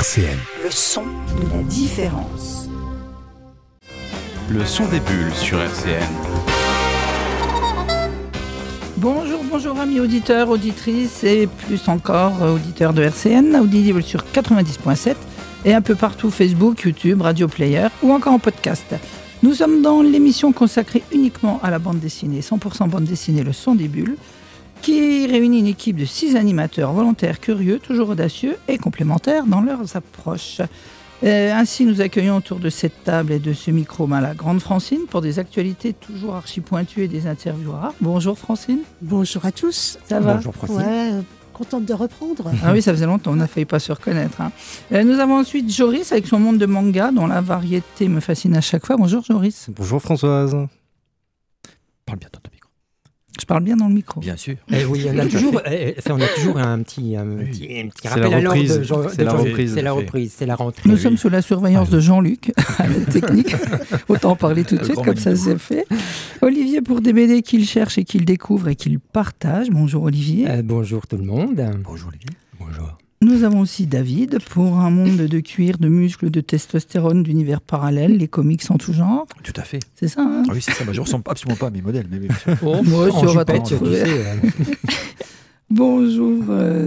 RCN. Le son de la différence. Le son des bulles sur RCN. Bonjour amis auditeurs, auditrices et plus encore auditeurs de RCN, audible sur 90.7 et un peu partout Facebook, YouTube, Radio Player ou encore en podcast. Nous sommes dans l'émission consacrée uniquement à la bande dessinée, 100% bande dessinée, le son des bulles, qui réunit une équipe de 6 animateurs volontaires, curieux, toujours audacieux et complémentaires dans leurs approches. Ainsi, nous accueillons autour de cette table et de ce micro la grande Francine pour des actualités toujours archi pointues et des interviews rares. Bonjour Francine. Bonjour à tous. Ça va? Bonjour Francine. Ouais, contente de reprendre. Ah oui, ça faisait longtemps, on a failli pas se reconnaître. Nous avons ensuite Joris avec son monde de manga dont la variété me fascine à chaque fois. Bonjour Joris. Bonjour Françoise. Parle bien dans ton micro. Je parle bien dans le micro. Bien sûr. Oui, on a toujours un petit rappel à l'ordre de Jean. C'est la reprise, c'est la rentrée. Nous sommes sous la surveillance de Jean-Luc, à la technique. Autant en parler tout de suite, comme ça c'est fait. Olivier pour des BD qu'il cherche et qu'il découvre et qu'il partage. Bonjour Olivier. Bonjour tout le monde. Bonjour Olivier. Bonjour. Nous avons aussi David pour un monde de cuir, de muscles, de testostérone, d'univers parallèles, les comics en tout genre. Tout à fait. C'est ça, hein? Ah oui, c'est ça. Je ne ressemble absolument pas à mes modèles. Mais Moi, en jupette, tu sais. Bonjour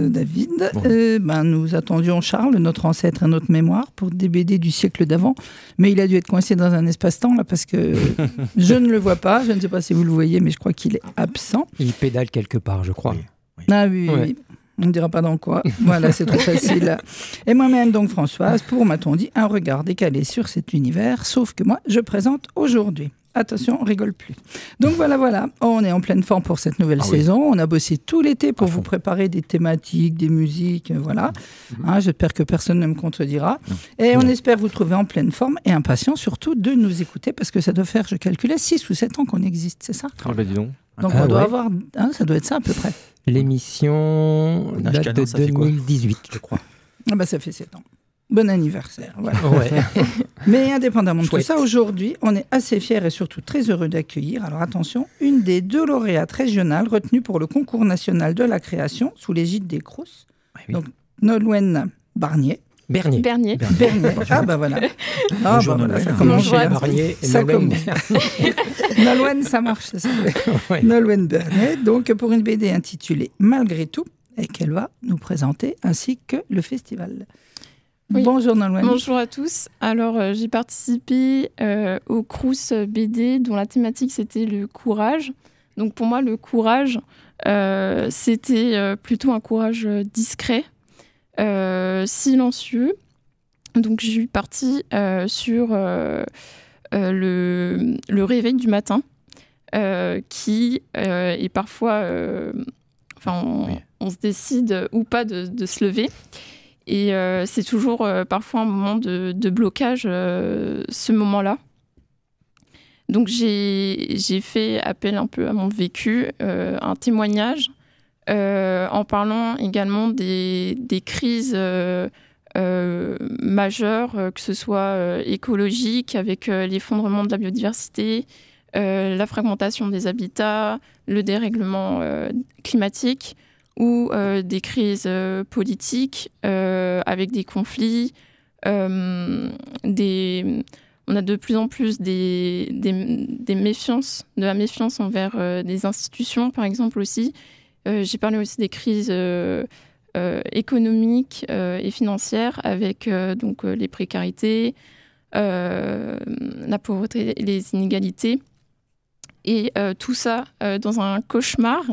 David. Bonjour. Nous attendions Charles, notre ancêtre et notre mémoire, pour des BD du siècle d'avant. Mais il a dû être coincé dans un espace-temps, là, parce que je ne le vois pas. Je ne sais pas si vous le voyez, mais je crois qu'il est absent. Il pédale quelque part, je crois. Oui. Ah oui, Ouais. oui. On ne dira pas dans quoi. Voilà, c'est trop facile. Et moi-même, donc Françoise, pour, m'a-t-on dit, un regard décalé sur cet univers, sauf que moi, je présente aujourd'hui. Attention, on rigole plus. Donc voilà, on est en pleine forme pour cette nouvelle saison. On a bossé tout l'été pour vous préparer des thématiques, des musiques, voilà. J'espère que personne ne me contredira. Et on espère vous trouver en pleine forme et impatient surtout de nous écouter, parce que ça doit faire, je calculais, 6 ou 7 ans qu'on existe, c'est ça? Ah bah dis donc. Donc on doit avoir, ça doit être ça à peu près. L'émission date de 2018, je crois. Ah bah ça fait 7 ans. Bon anniversaire. Voilà. Ouais. Mais indépendamment de tout Chouette. ça, aujourd'hui, on est assez fiers et surtout très heureux d'accueillir, alors attention, une des 2 lauréates régionales retenues pour le concours national de la création sous l'égide des Crous. Oui. Donc Nolwenn Barnier. Bernier. Bernier. Ah bah voilà. Ah Bonjour, bah voilà, Nolwenn. ça commence Bonjour, bien. Barnier et Ça Nolwenn. commence. Nolwenn, ça marche, ça s'appelle. Ouais. Nolwenn Bernier, donc pour une BD intitulée Malgré tout, et qu'elle va nous présenter, ainsi que le festival. Oui. Bonjour Nolwenn. Bonjour à tous. Alors, j'ai participé au Crous BD dont la thématique c'était le courage. Donc pour moi, le courage, c'était plutôt un courage discret, silencieux. Donc je suis partie sur le réveil du matin, qui est parfois... on se décide ou pas de se lever. Et c'est toujours parfois un moment de blocage, ce moment-là. Donc j'ai fait appel un peu à mon vécu, un témoignage, en parlant également des crises majeures, que ce soit écologiques, avec l'effondrement de la biodiversité, la fragmentation des habitats, le dérèglement climatique, ou des crises politiques avec des conflits. On a de plus en plus des méfiances, de la méfiance envers des institutions, par exemple aussi. J'ai parlé aussi des crises économiques et financières avec donc, les précarités, la pauvreté, les inégalités. Et tout ça dans un cauchemar.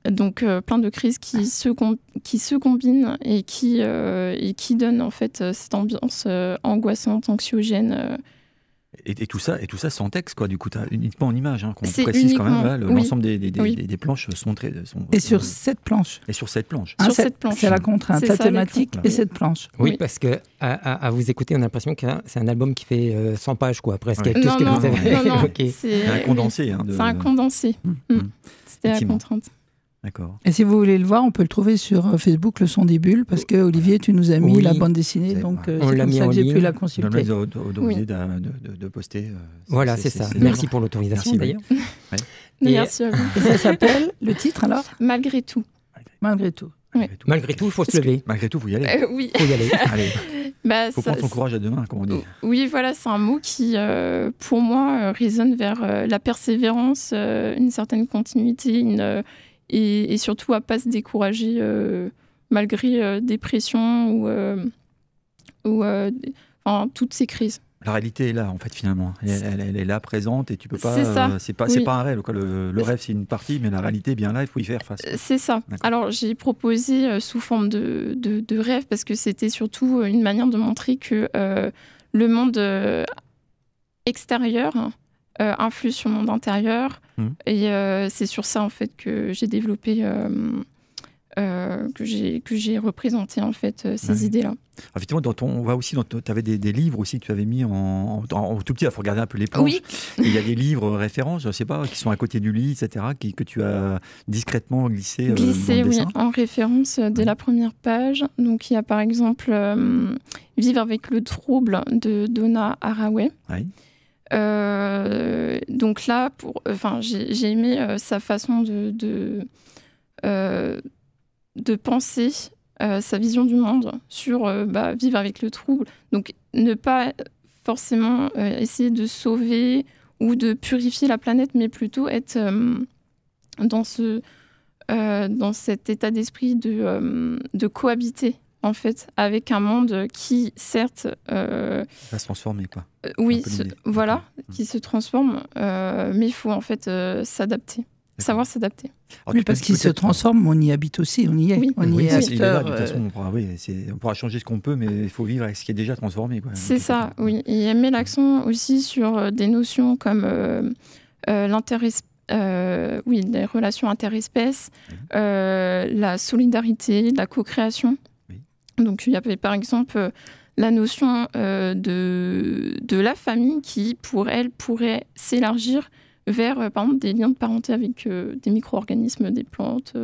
Donc plein de crises qui se combinent et qui donnent en fait cette ambiance angoissante, anxiogène. Et tout ça sans texte, quoi. Du coup, uniquement en image, qu'on C'est précise quand même. uniquement, Là, oui. l'ensemble des Oui. planches sont très. Et sur cette planche. Et sur cette planche. Sur cette planche. C'est la contrainte, C'est la ça, thématique l'écran. et cette planche. Oui, Oui. parce que à vous écouter, on a l'impression que c'est un album qui fait 100 pages, quoi, presque, Ouais. avec tout ce que vous avez non, évoqué. c'est Un condensé. c'est un condensé. C'était la Effectivement. contrainte. D'accord. Et si vous voulez le voir, on peut le trouver sur Facebook, Le Son des Bulles, parce que Olivier, tu nous as mis Oui. la bande dessinée, C'est- donc on c'est l'a comme mis ça en que j'ai ligne. pu la Dans le consulter. autorisé de poster. Voilà, c'est ça. Merci pour l'autorisation, Merci, d'ailleurs. Et- Merci à vous. Et ça s'appelle, le titre alors, Malgré tout. Malgré tout. Malgré tout, il faut se lever. Malgré tout, il faut y aller. Oui. Faut y aller. Allez. Faut prendre son courage à deux mains, comme on dit. Oui, voilà, c'est un mot qui, pour moi, résonne vers la persévérance, une certaine continuité, et surtout à ne pas se décourager malgré des pressions ou toutes ces crises. La réalité est là, en fait, finalement. Elle est là, présente, et tu peux pas. C'est ça. C'est pas un rêve. Le rêve, c'est une partie, mais la réalité est bien là. Il faut y faire face. C'est ça. D'accord. Alors, j'ai proposé sous forme de rêve parce que c'était surtout une manière de montrer que le monde extérieur influe sur le monde intérieur. Et c'est sur ça, en fait, que j'ai développé. Que j'ai représenté en fait ces idées-là. Effectivement, on va aussi tu avais des livres aussi que tu avais mis en tout petit. Il faut regarder un peu les planches. Oui. Et il y a des livres références, je ne sais pas, qui sont à côté du lit, etc., que tu as discrètement glissé dans le dessin. En référence dès la première page. Donc il y a par exemple Vivre avec le trouble de Donna Haraway. Oui. Donc là, j'ai aimé sa façon de penser sa vision du monde sur vivre avec le trouble. Donc, ne pas forcément essayer de sauver ou de purifier la planète, mais plutôt être dans cet état d'esprit de cohabiter, en fait, avec un monde qui, certes... va se transformer, quoi. Oui, qui se transforme, mais il faut, en fait, s'adapter. Savoir s'adapter. Oui, parce qu'il se transforme, on y habite aussi, on y est. Oui. On y est acteur. De toute façon, on pourra changer ce qu'on peut, mais il faut vivre avec ce qui est déjà transformé. Quoi. C'est ça, oui. Et il met l'accent aussi sur des notions comme les relations interespèces, la solidarité, la co-création. Oui. Donc il y avait par exemple la notion de la famille qui, pour elle, pourrait s'élargir vers, par exemple, des liens de parenté avec des micro-organismes, des plantes,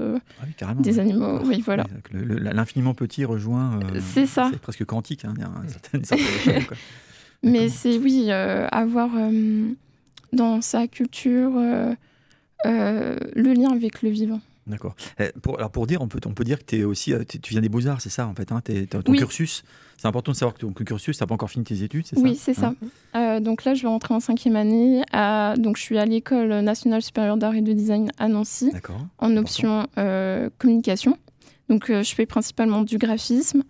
des animaux. Oui, voilà. L'infiniment petit rejoint... c'est ça. C'est presque quantique, hein, une certaine échelle. Quoi. Mais c'est, avoir dans sa culture le lien avec le vivant. D'accord. Pour dire, on peut dire que tu viens des Beaux-Arts, c'est ça, en fait, hein, ton cursus. C'est important de savoir que ton cursus, tu n'as pas en fini tes études, c'est ça? Oui, c'est ça. Donc là, je vais rentrer en 5e année. Donc je suis à l'École nationale supérieure d'art et de design à Nancy, en option communication. Donc je fais principalement du graphisme,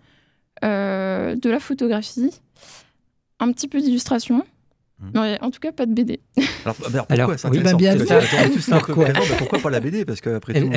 de la photographie, un petit peu d'illustration. Mais en tout cas, pas de BD. Alors pourquoi pourquoi pas la BD? Parce qu'après tout...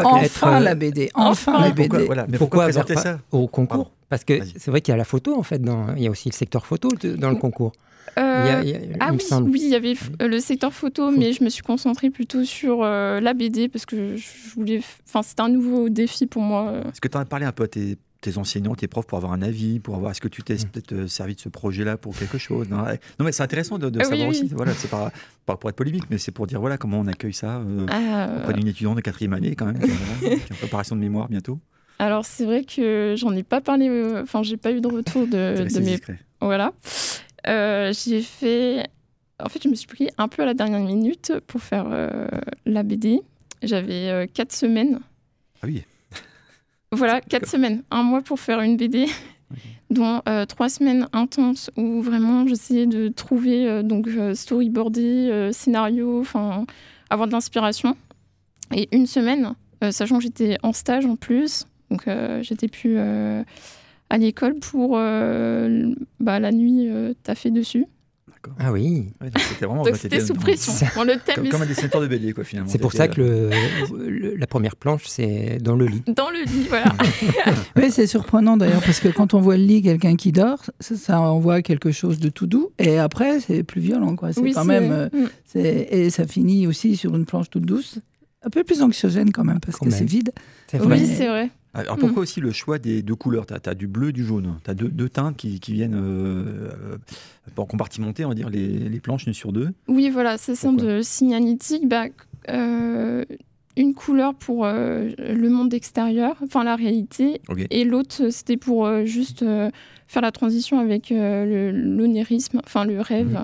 Enfin la BD. Enfin la BD. Mais pourquoi présenter ça au concours? Parce que c'est vrai qu'il y a la photo, en fait. Il y a aussi le secteur photo dans le concours. Il y avait le secteur photo, mais je me suis concentrée plutôt sur la BD parce que je voulais... c'était un nouveau défi pour moi. Est-ce que tu en as parlé un peu à tes enseignants, tes profs, pour avoir un avis, pour avoir... Est-ce que tu t'es peut-être servi de ce projet-là pour quelque chose? Non, mais c'est intéressant de savoir aussi. Voilà, c'est pas pour être polémique, mais c'est pour dire comment on accueille ça auprès d'une étudiante de 4e année, quand même, qui est en préparation de mémoire bientôt. Alors, c'est vrai que j'en ai pas parlé... j'ai pas eu de retour de mes... Discret. Voilà. J'ai fait... En fait, je me suis pris un peu à la dernière minute pour faire la BD. J'avais 4 semaines. Ah oui. Voilà, 4 semaines, 1 mois pour faire une BD, dont 3 semaines intenses où vraiment j'essayais de trouver, storyboarder, scénario, avoir de l'inspiration. Et 1 semaine, sachant que j'étais en stage en plus, donc j'étais plus à l'école pour la nuit taffer dessus. D'accord. Ah oui. Donc c'était sous pression. Le thème comme un dessinateur de BD, quoi, finalement. C'est pour ça que la première planche, c'est dans le lit. Dans le lit, voilà. Oui, c'est surprenant d'ailleurs, parce que quand on voit le lit, quelqu'un qui dort, ça envoie quelque chose de tout doux. Et après, c'est plus violent, quoi. Et ça finit aussi sur une planche toute douce. Un peu plus anxiogène quand même, parce que c'est vide. Oui, c'est vrai. Alors pourquoi aussi le choix des 2 couleurs? Tu as du bleu et du jaune. Tu as deux teintes qui viennent pour compartimenter, on va dire, les planches une sur 2. Oui, voilà, c'est ça de signalétique. Une couleur pour le monde extérieur, la réalité. Okay. Et l'autre, c'était pour juste faire la transition avec l'onérisme, le rêve,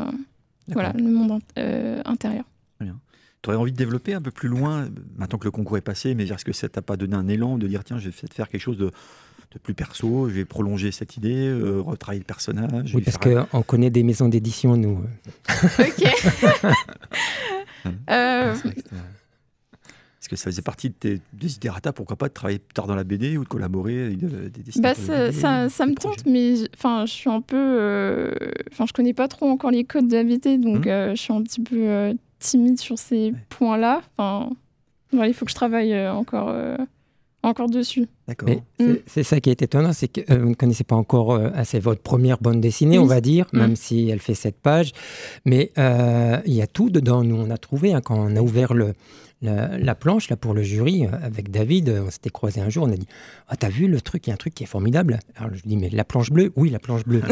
le monde intérieur. Très bien. Tu aurais envie de développer un peu plus loin, maintenant que le concours est passé, mais est-ce que ça t'a pas donné un élan de dire, tiens, je vais peut-être faire quelque chose de plus perso, je vais prolonger cette idée, retravailler le personnage. Oui, parce qu'on connaît des maisons d'édition, nous. Ok. Est-ce que ça faisait partie de tes desiderata, pourquoi pas, de travailler plus tard dans la BD ou de collaborer avec des dessinateurs ça me tente, mais je suis un peu... je connais pas trop encore les codes de la BD, donc je suis un petit peu timide sur ces points-là. Il faut que je travaille encore dessus. D'accord. C'est ça qui est étonnant, c'est que vous ne connaissez pas encore assez votre première bande dessinée, on va dire, même si elle fait 7 pages. Mais il y a tout dedans. Nous, on a trouvé, quand on a ouvert la planche là, pour le jury, avec David, on s'était croisés un jour, on a dit « Ah, t'as vu le truc, il y a un truc qui est formidable ». Alors je dis « Mais la planche bleue ?» « Oui, la planche bleue. »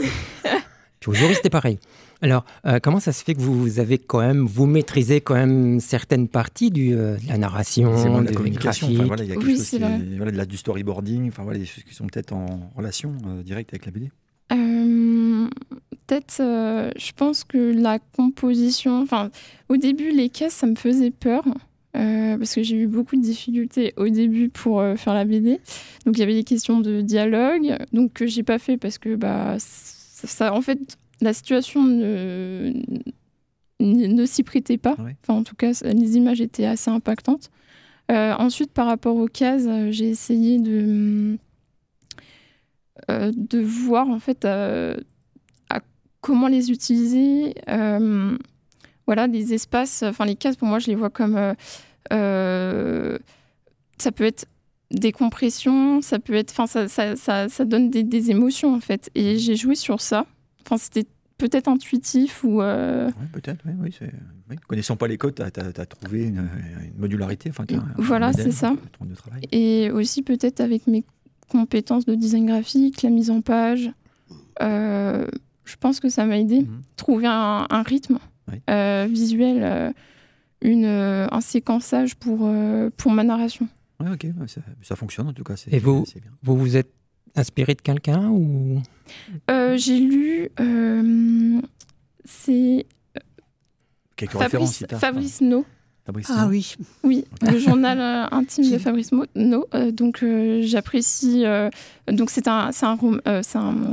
Puis au jury, c'était pareil. Alors, comment ça se fait que vous maîtrisez quand même certaines parties de la narration, de la communication. Il y a quelque chose du storyboarding, des choses qui sont peut-être en relation directe avec la BD. Peut-être, je pense que la composition... au début, les cases, ça me faisait peur. Parce que j'ai eu beaucoup de difficultés au début pour faire la BD. Donc, il y avait des questions de dialogue, donc que j'ai pas fait parce que, en fait... La situation ne s'y prêtait pas. Oui. En tout cas, les images étaient assez impactantes. Ensuite, par rapport aux cases, j'ai essayé de voir en fait comment les utiliser. Les espaces, les cases, pour moi, je les vois comme... ça peut être des compressions, ça peut être... ça donne des émotions, en fait. Et j'ai joué sur ça. C'était peut-être intuitif ou... Oui, peut-être, oui. Connaissant pas les codes, tu as trouvé une modularité. Voilà, c'est ça. De travail. Et aussi peut-être avec mes compétences de design graphique, la mise en page, je pense que ça m'a aidé. Trouver un rythme visuel, un séquençage pour ma narration. Oui, ok, ça fonctionne en tout cas. Et vous êtes inspiré de quelqu'un ou... J'ai lu... c'est... Quelques références, si Fabrice No. Ah oui. Oui, le journal intime de Fabrice No. Donc j'apprécie... donc c'est un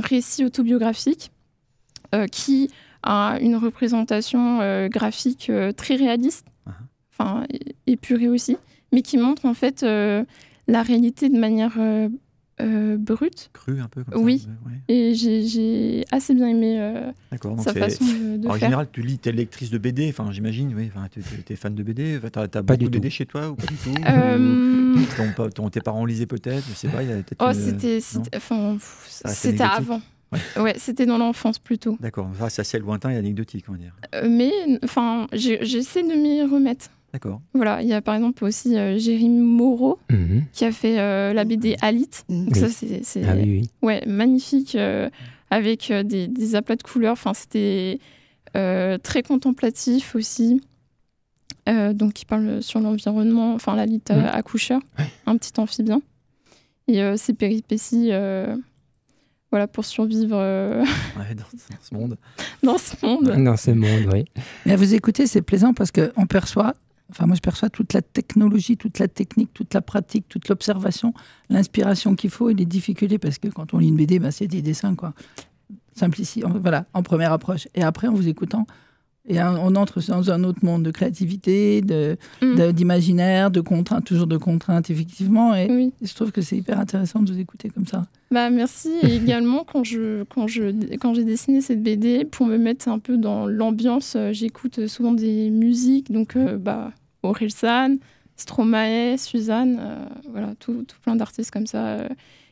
récit autobiographique qui a une représentation graphique très réaliste, épurée aussi, mais qui montre en fait la réalité de manière... brute. Cru un peu comme ça. Oui, et j'ai assez bien aimé sa façon de faire. En général, tu lis, t'es lectrice de BD, j'imagine, t'es fan de BD, t'as beaucoup de BD chez toi ou pas du tout tes parents lisaient peut-être, je sais pas, il y a peut-être... c'était avant. Ouais, c'était dans l'enfance plutôt. D'accord, c'est assez lointain et anecdotique, on va dire. Mais j'essaie de m'y remettre. D'accord. Voilà, il y a par exemple aussi Jérémy Moreau qui a fait la BD Alit. Donc ça, c'est magnifique, avec des aplats de couleurs. C'était très contemplatif aussi. Donc, il parle sur l'environnement, Lalit accoucheur, un petit amphibien. Et ses péripéties pour survivre dans ce monde. Dans ce monde, oui. Mais à vous écouter, c'est plaisant parce qu'on perçoit... moi, je perçois toute la technologie, toute la technique, toute la pratique, toute l'observation, l'inspiration qu'il faut et les difficultés. Parce que quand on lit une BD, c'est des dessins, quoi. Simplicité, en première approche. Et après, en vous écoutant, on entre dans un autre monde de créativité, d'imaginaire, de contraintes, toujours de contraintes, effectivement. Et je trouve que c'est hyper intéressant de vous écouter comme ça. Merci. Et également, quand j'ai dessiné cette BD, pour me mettre un peu dans l'ambiance, j'écoute souvent des musiques. Donc, Orelsan, Stromae, Suzanne, tout plein d'artistes comme ça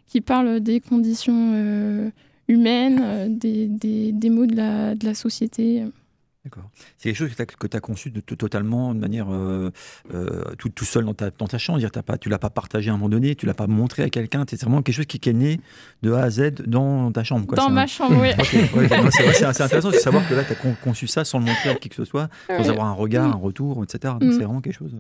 qui parlent des conditions humaines, des maux de la société. D'accord. C'est quelque chose que tu as conçu totalement de manière tout seul dans ta chambre. Tu ne l'as pas partagé à un moment donné, tu ne l'as pas montré à quelqu'un. C'est vraiment quelque chose qui est né de A à Z dans ta chambre. Dans ma chambre, oui. C'est intéressant de savoir que là, tu as conçu ça sans le montrer à qui que ce soit, sans avoir un regard, un retour, etc. Donc c'est vraiment quelque chose.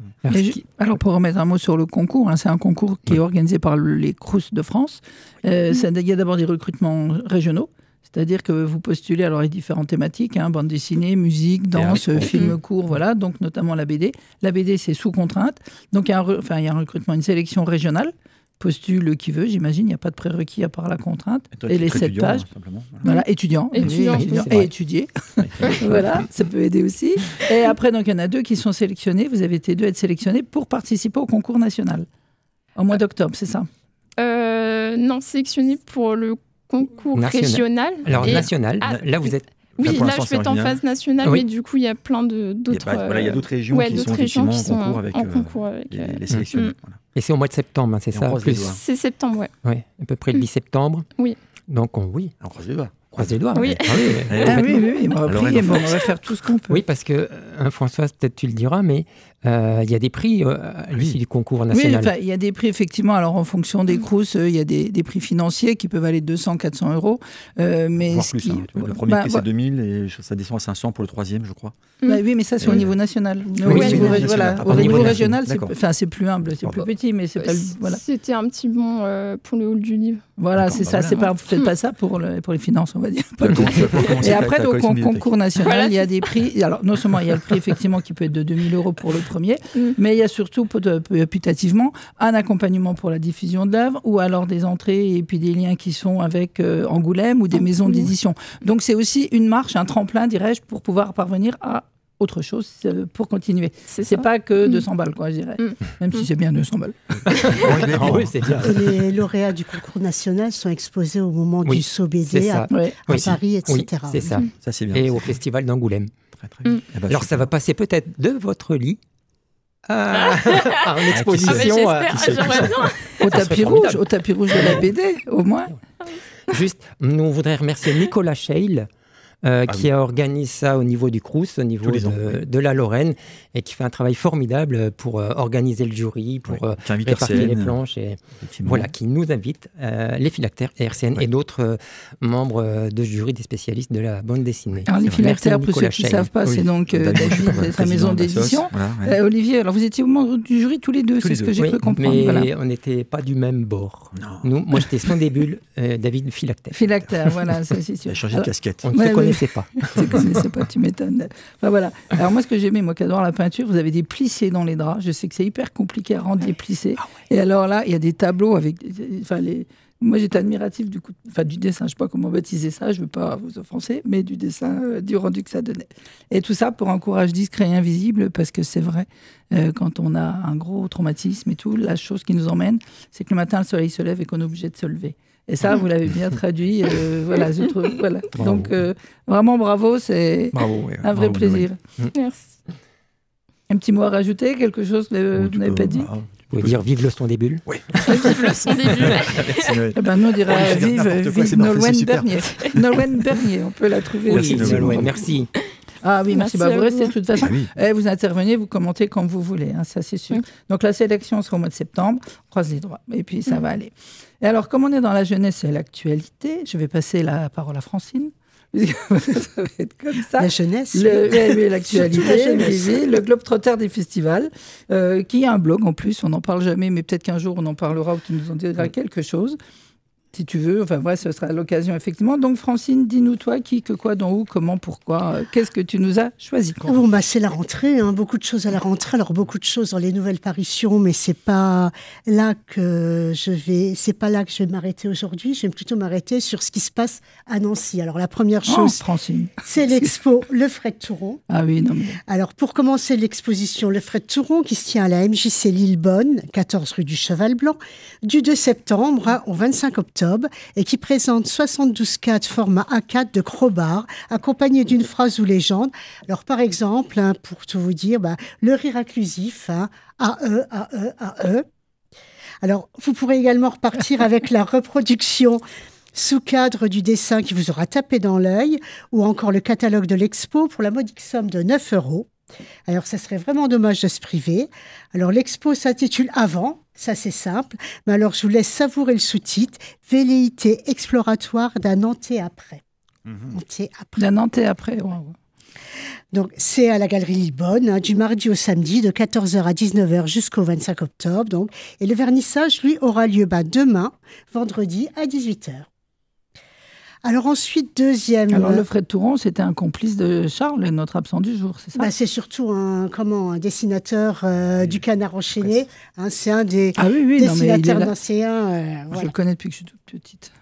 Alors, pour remettre un mot sur le concours, c'est un concours qui est organisé par les Crous de France. Il y a d'abord des recrutements régionaux. C'est-à-dire que vous postulez alors les différentes thématiques, bande dessinée, musique, danse, film court, voilà, donc notamment la BD. La BD, c'est sous contrainte. Donc il y a un recrutement, une sélection régionale. Postule qui veut, j'imagine, il n'y a pas de prérequis à part la contrainte. toi, et les 7 pages. Voilà, étudiant et étudier. Voilà, ça peut aider aussi. Et après, donc il y en a 2 qui sont sélectionnés. Vous avez été 2 à être sélectionnés pour participer au concours national. Au mois d'octobre, c'est ça? Non, sélectionné pour le concours régional. Alors, national, là vous êtes... Oui, là je vais être en phase nationale, mais du coup il y a plein d'autres... Il y a d'autres régions qui sont effectivement en concours avec les sélectionnés. Et c'est au mois de septembre, c'est ça? C'est septembre, Oui, à peu près le 10 septembre. Oui. Donc on croise les doigts. Croise les doigts. Oui. Oui, on va faire tout ce qu'on peut. Oui, parce que, Françoise, peut-être tu le diras, mais il y a des prix à l'issue du concours national. Oui, il y a des prix, effectivement. Alors, en fonction des CROUS, il y a des prix financiers qui peuvent aller de 200, 400 euros. Mais voire plus. Le premier prix, c'est 2000 et ça descend à 500 pour le troisième, je crois. Oui, mais ça, c'est au niveau national. Au niveau régional, c'est plus humble, c'est plus petit, mais c'est pas... C'était un petit bon pour le hall du livre. Voilà, c'est ça. Faites pas ça pour les finances, on va dire. Et après, donc, au concours national, il y a des prix. Alors, non seulement il y a le prix, effectivement, qui peut être de 2000 € pour le premier, mais il y a surtout, putativement, un accompagnement pour la diffusion de l'œuvre, ou alors des entrées et puis des liens qui sont avec Angoulême ou des maisons d'édition. Donc, c'est aussi une marche, un tremplin, dirais-je, pour pouvoir parvenir à autre chose pour continuer. C'est pas que 200 balles, quoi, je dirais. Même si c'est bien 200 balles. Oui, c'est bien. Les lauréats du concours national sont exposés au moment du SOBD à Paris, etc. Oui, c'est ça. Ça, c'est bien. Et au festival d'Angoulême. Très bien. Alors, ça va passer peut-être de votre lit à une exposition. J'aimerais bien. Au tapis rouge de la BD, au moins. Juste, nous voudrions remercier Nicolas Scheil, qui organise ça au niveau du Crous, au niveau de la Lorraine, et qui fait un travail formidable pour organiser le jury, pour répartir les planches, et voilà, qui nous invite, les phylactères et RCN et d'autres membres de jury des spécialistes de la bande dessinée. Alors les phylactères, pour ceux qui ne savent pas, c'est donc David de sa maison d'édition. Olivier, alors vous étiez membre du jury tous les deux, c'est ce que j'ai cru comprendre. Mais on n'était pas du même bord. Moi j'étais Sondébule, David phylactère. Phylactère, voilà, ça c'est sûr. Il a changé de casquette. On ne se connaissait pas. Tu ne connaissais pas, tu m'étonnes. Enfin, voilà. Alors moi, ce que j'aimais, moi qui adore la peinture, vous avez des plissés dans les draps. Je sais que c'est hyper compliqué à rendre les plissés. Et alors là, il y a des tableaux avec... Moi, j'étais admiratif du dessin. Je ne sais pas comment baptiser ça, je ne veux pas vous offenser, mais du dessin, du rendu que ça donnait. Et tout ça pour un courage discret et invisible, parce que c'est vrai, quand on a un gros traumatisme et tout, la chose qui nous emmène, c'est que le matin, le soleil se lève et qu'on est obligé de se lever. Et ça, vous l'avez bien traduit. Voilà. Donc, vraiment, bravo. C'est un vrai plaisir. Merci. Un petit mot à rajouter, quelque chose que vous n'avez pas dit? Vous pouvez dire vive le son des bulles. Oui. Vive le son des bulles. Nous, on dirait vive Nolwenn Bernier. Nolwenn Bernier, on peut la trouver. Merci, Nolwenn, merci. Ah oui, merci. Vous restez de toute façon. Vous intervenez, vous commentez quand vous voulez, ça c'est sûr. Donc la sélection sera au mois de septembre, on croise les doigts, et puis ça va aller. Et alors, comme on est dans la jeunesse et l'actualité, je vais passer la parole à Francine. Ça va être comme ça. La jeunesse. L'actualité, le Globetrotter des festivals, qui a un blog en plus, on n'en parle jamais, mais peut-être qu'un jour on en parlera ou tu nous en diras quelque chose. Si tu veux, ce sera l'occasion, effectivement. Donc, Francine, dis-nous, toi, qui, que, quoi, dont, où, comment, pourquoi, qu'est-ce que tu nous as choisi? C'est la rentrée, beaucoup de choses à la rentrée, alors beaucoup de choses dans les nouvelles parutions, mais c'est pas là que je vais m'arrêter aujourd'hui, je vais plutôt m'arrêter sur ce qui se passe à Nancy. Alors, la première chose, c'est l'expo Le Fred Touron. Ah oui, non mais... Alors, pour commencer l'exposition Le Fred Touron, qui se tient à la MJC Lillebonne, 14 rue du Cheval Blanc, du 2 septembre au 25 octobre, et qui présente 72 cartes format A4 de Crowbar, accompagnées d'une phrase ou légende. Alors, par exemple, pour tout vous dire, le rire inclusif, AE, AE, AE. Alors, vous pourrez également repartir avec la reproduction sous cadre du dessin qui vous aura tapé dans l'œil, ou encore le catalogue de l'expo pour la modique somme de 9 €. Alors, ça serait vraiment dommage de se priver. Alors, l'expo s'intitule Avant, ça c'est simple, mais alors je vous laisse savourer le sous-titre « Velléité exploratoire d'un Nantais après ». D'un Nantais après, wow. Donc, c'est à la Galerie Lillebonne, du mardi au samedi, de 14h à 19h jusqu'au 25 octobre. Donc. Et le vernissage, lui, aura lieu demain, vendredi, à 18h. Alors ensuite, deuxième... Alors le Fred Touron, c'était un complice de Charles, notre absent du jour, c'est ça? C'est surtout un dessinateur du Canard enchaîné. C'est un des dessinateurs d'anciens. Je le connais depuis que je suis toute petite.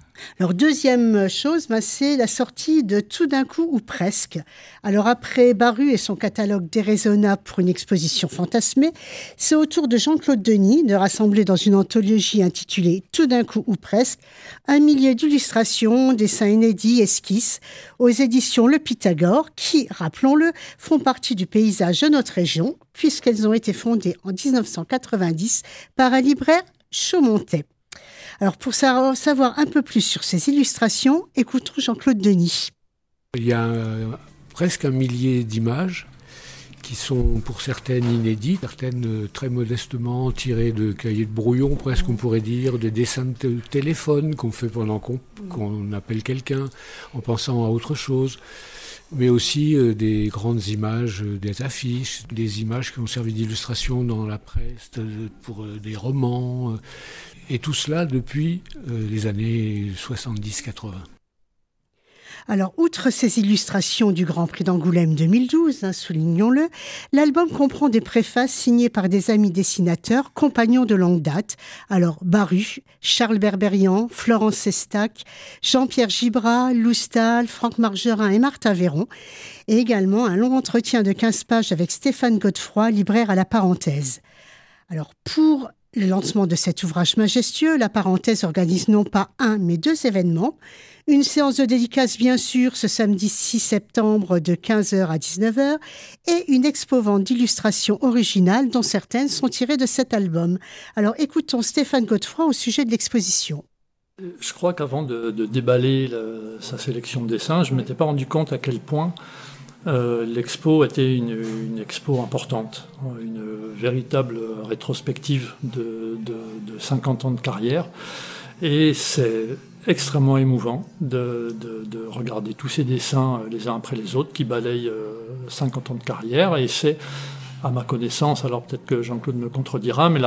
Alors, deuxième chose, c'est la sortie de Tout d'un coup ou presque. Alors, après Baru et son catalogue déraisonnable pour une exposition fantasmée, c'est au tour de Jean-Claude Denis de rassembler dans une anthologie intitulée Tout d'un coup ou presque 1 millier d'illustrations, dessins inédits, esquisses aux éditions Le Pythagore qui, rappelons-le, font partie du paysage de notre région puisqu'elles ont été fondées en 1990 par un libraire chaumontais. Alors, pour savoir un peu plus sur ces illustrations, écoutons Jean-Claude Denis. Il y a presque 1 millier d'images qui sont pour certaines inédites, certaines très modestement tirées de cahiers de brouillon, presque on pourrait dire, des dessins de téléphone qu'on fait pendant qu'on appelle quelqu'un en pensant à autre chose. Mais aussi des grandes images, des affiches, des images qui ont servi d'illustration dans la presse, pour des romans, et tout cela depuis les années 70-80. Alors, outre ces illustrations du Grand Prix d'Angoulême 2012, soulignons-le, l'album comprend des préfaces signées par des amis dessinateurs, compagnons de longue date. Alors, Baru, Charles Berberian, Florence Sestac, Jean-Pierre Gibrat, Lou Stahl, Franck Margerin et Martha Véron. Et également un long entretien de 15 pages avec Stéphane Godefroy, libraire à La Parenthèse. Alors, pour le lancement de cet ouvrage majestueux, La Parenthèse organise non pas un, mais 2 événements. Une séance de dédicace, bien sûr, ce samedi 6 septembre de 15h à 19h et une expo-vente d'illustrations originales dont certaines sont tirées de cet album. Alors écoutons Stéphane Godefroy au sujet de l'exposition. Je crois qu'avant de déballer sa sélection de dessins, je ne m'étais pas rendu compte à quel point l'expo était une expo importante, une véritable rétrospective de 50 ans de carrière. Et c'est extrêmement émouvant de regarder tous ces dessins les uns après les autres qui balayent 50 ans de carrière. Et c'est, à ma connaissance, alors peut-être que Jean-Claude me contredira, mais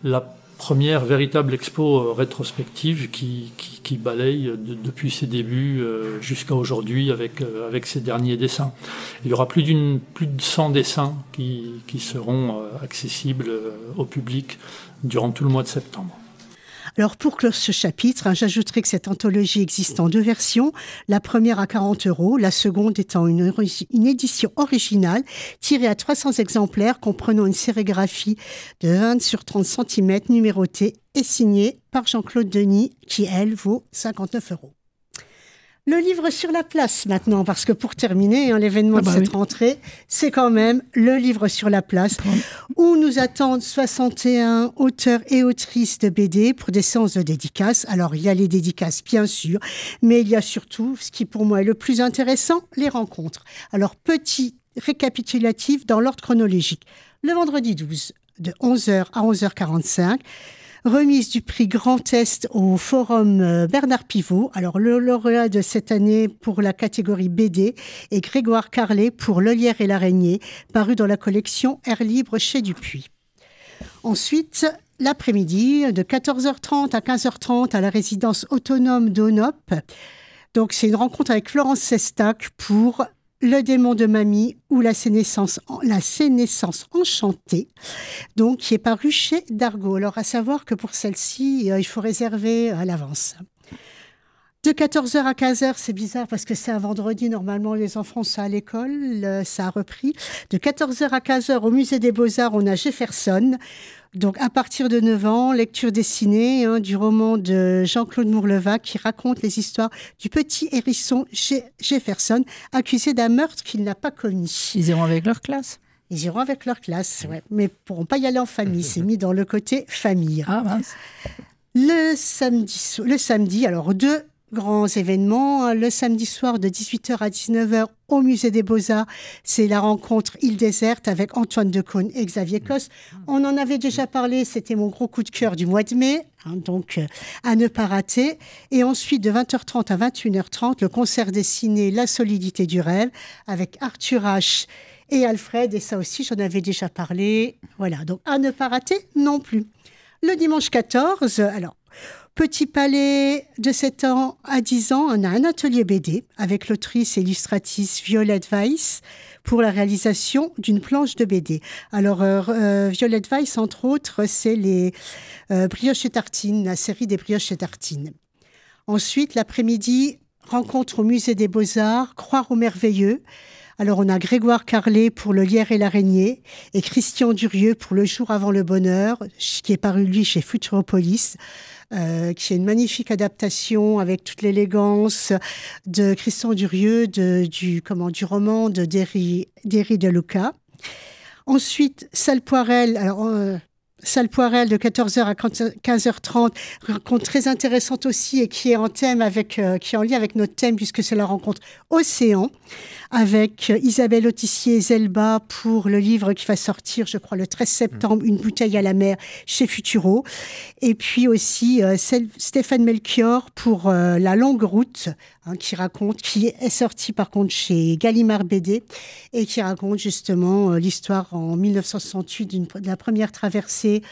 la première véritable expo rétrospective qui balaye depuis ses débuts jusqu'à aujourd'hui avec ses derniers dessins. Il y aura plus de 100 dessins qui seront accessibles au public durant tout le mois de septembre. Alors pour clore ce chapitre, j'ajouterai que cette anthologie existe en 2 versions. La première à 40 €, la seconde étant une édition originale tirée à 300 exemplaires comprenant une sérigraphie de 20 sur 30 cm numérotée et signée par Jean-Claude Denis qui, elle, vaut 59 €. Le livre sur la place maintenant, parce que pour terminer, l'événement de cette rentrée, c'est quand même le livre sur la place, où nous attendent 61 auteurs et autrices de BD pour des séances de dédicaces. Alors, il y a les dédicaces, bien sûr, mais il y a surtout, ce qui pour moi est le plus intéressant, les rencontres. Alors, petit récapitulatif dans l'ordre chronologique. Le vendredi 12, de 11h à 11h45, remise du prix Grand Est au Forum Bernard Pivot. Alors, le lauréat de cette année pour la catégorie BD est Grégoire Carlet pour Le Lierre et l'araignée, paru dans la collection Air Libre chez Dupuis. Ensuite, l'après-midi, de 14h30 à 15h30 à la résidence autonome d'Onop. Donc, c'est une rencontre avec Florence Sestac pour Le démon de mamie ou la sénescence enchantée, donc qui est paru chez Dargaud. Alors, à savoir que pour celle-ci, il faut réserver à l'avance. De 14h à 15h, c'est bizarre parce que c'est un vendredi, normalement les enfants sont à l'école, ça a repris. De 14h à 15h au Musée des Beaux-Arts, on a Jefferson. Donc à partir de 9 ans, lecture dessinée du roman de Jean-Claude Mourlevac qui raconte les histoires du petit hérisson Jefferson accusé d'un meurtre qu'il n'a pas commis. Ils iront avec leur classe. Ils iront avec leur classe, ouais. Mais ils ne pourront pas y aller en famille. C'est mis dans le côté famille. Ah mince. Le samedi, alors 2 grands événements. Le samedi soir de 18h à 19h au Musée des Beaux-Arts, c'est la rencontre Île déserte avec Antoine Decaune et Xavier Cosse. On en avait déjà parlé, c'était mon gros coup de cœur du mois de mai, donc à ne pas rater. Et ensuite, de 20h30 à 21h30, le concert dessiné La solidité du rêve avec Arthur H. et Alfred, et ça aussi, j'en avais déjà parlé. Voilà, donc à ne pas rater non plus. Le dimanche 14, alors, Petit Palais, de 7 ans à 10 ans, on a un atelier BD avec l'autrice et illustratrice Violette Weiss pour la réalisation d'une planche de BD. Alors, Violette Weiss, entre autres, c'est les brioches et tartines, la série des brioches et tartines. Ensuite, l'après-midi, rencontre au Musée des Beaux-Arts, Croire au merveilleux. Alors, on a Grégoire Carlet pour Le Lierre et l'araignée et Christian Durieux pour Le jour avant le bonheur, qui est paru, lui, chez Futuropolis, qui est une magnifique adaptation avec toute l'élégance de Christian Durieux, du roman de Derry de Luca. Ensuite, Salle Poirel. Alors, Salle Poirel de 14h à 15h30, rencontre très intéressante aussi et qui est en lien avec notre thème puisque c'est la rencontre Océan avec Isabelle Autissier et Zelba pour le livre qui va sortir, je crois, le 13 septembre, Une bouteille à la mer chez Futuro. Et puis aussi Stéphane Melchior pour La longue route, qui est sorti par contre chez Gallimard BD et qui raconte justement l'histoire en 1968 de la première traversée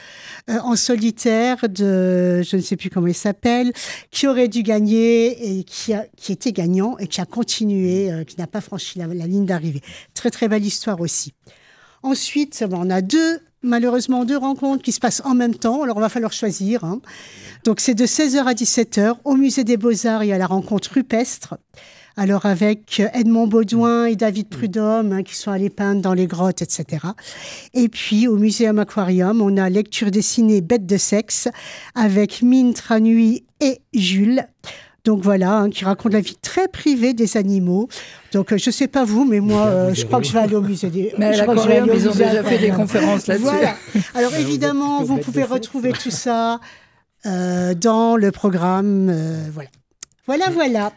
en solitaire de, je ne sais plus comment il s'appelle, qui aurait dû gagner et qui était gagnant et qui a continué, qui n'a pas franchi la ligne d'arrivée. Très très belle histoire aussi. Ensuite, on a malheureusement deux rencontres qui se passent en même temps, alors on va falloir choisir. Donc c'est de 16h à 17h au Musée des Beaux-Arts, il y a la rencontre rupestre. Alors avec Edmond Baudouin et David Prudhomme qui sont allés peindre dans les grottes, etc. Et puis au Muséum Aquarium, on a lecture dessinée Bêtes de sexe avec Mine Tranui et Jules. Donc voilà, qui raconte la vie très privée des animaux. Donc je ne sais pas vous, mais moi, je crois que je vais aller au musée des... Mais à l'aquarium, ils ont déjà fait des conférences là-dessus. Voilà. Alors évidemment, vous pouvez retrouver tout ça dans le programme. Voilà.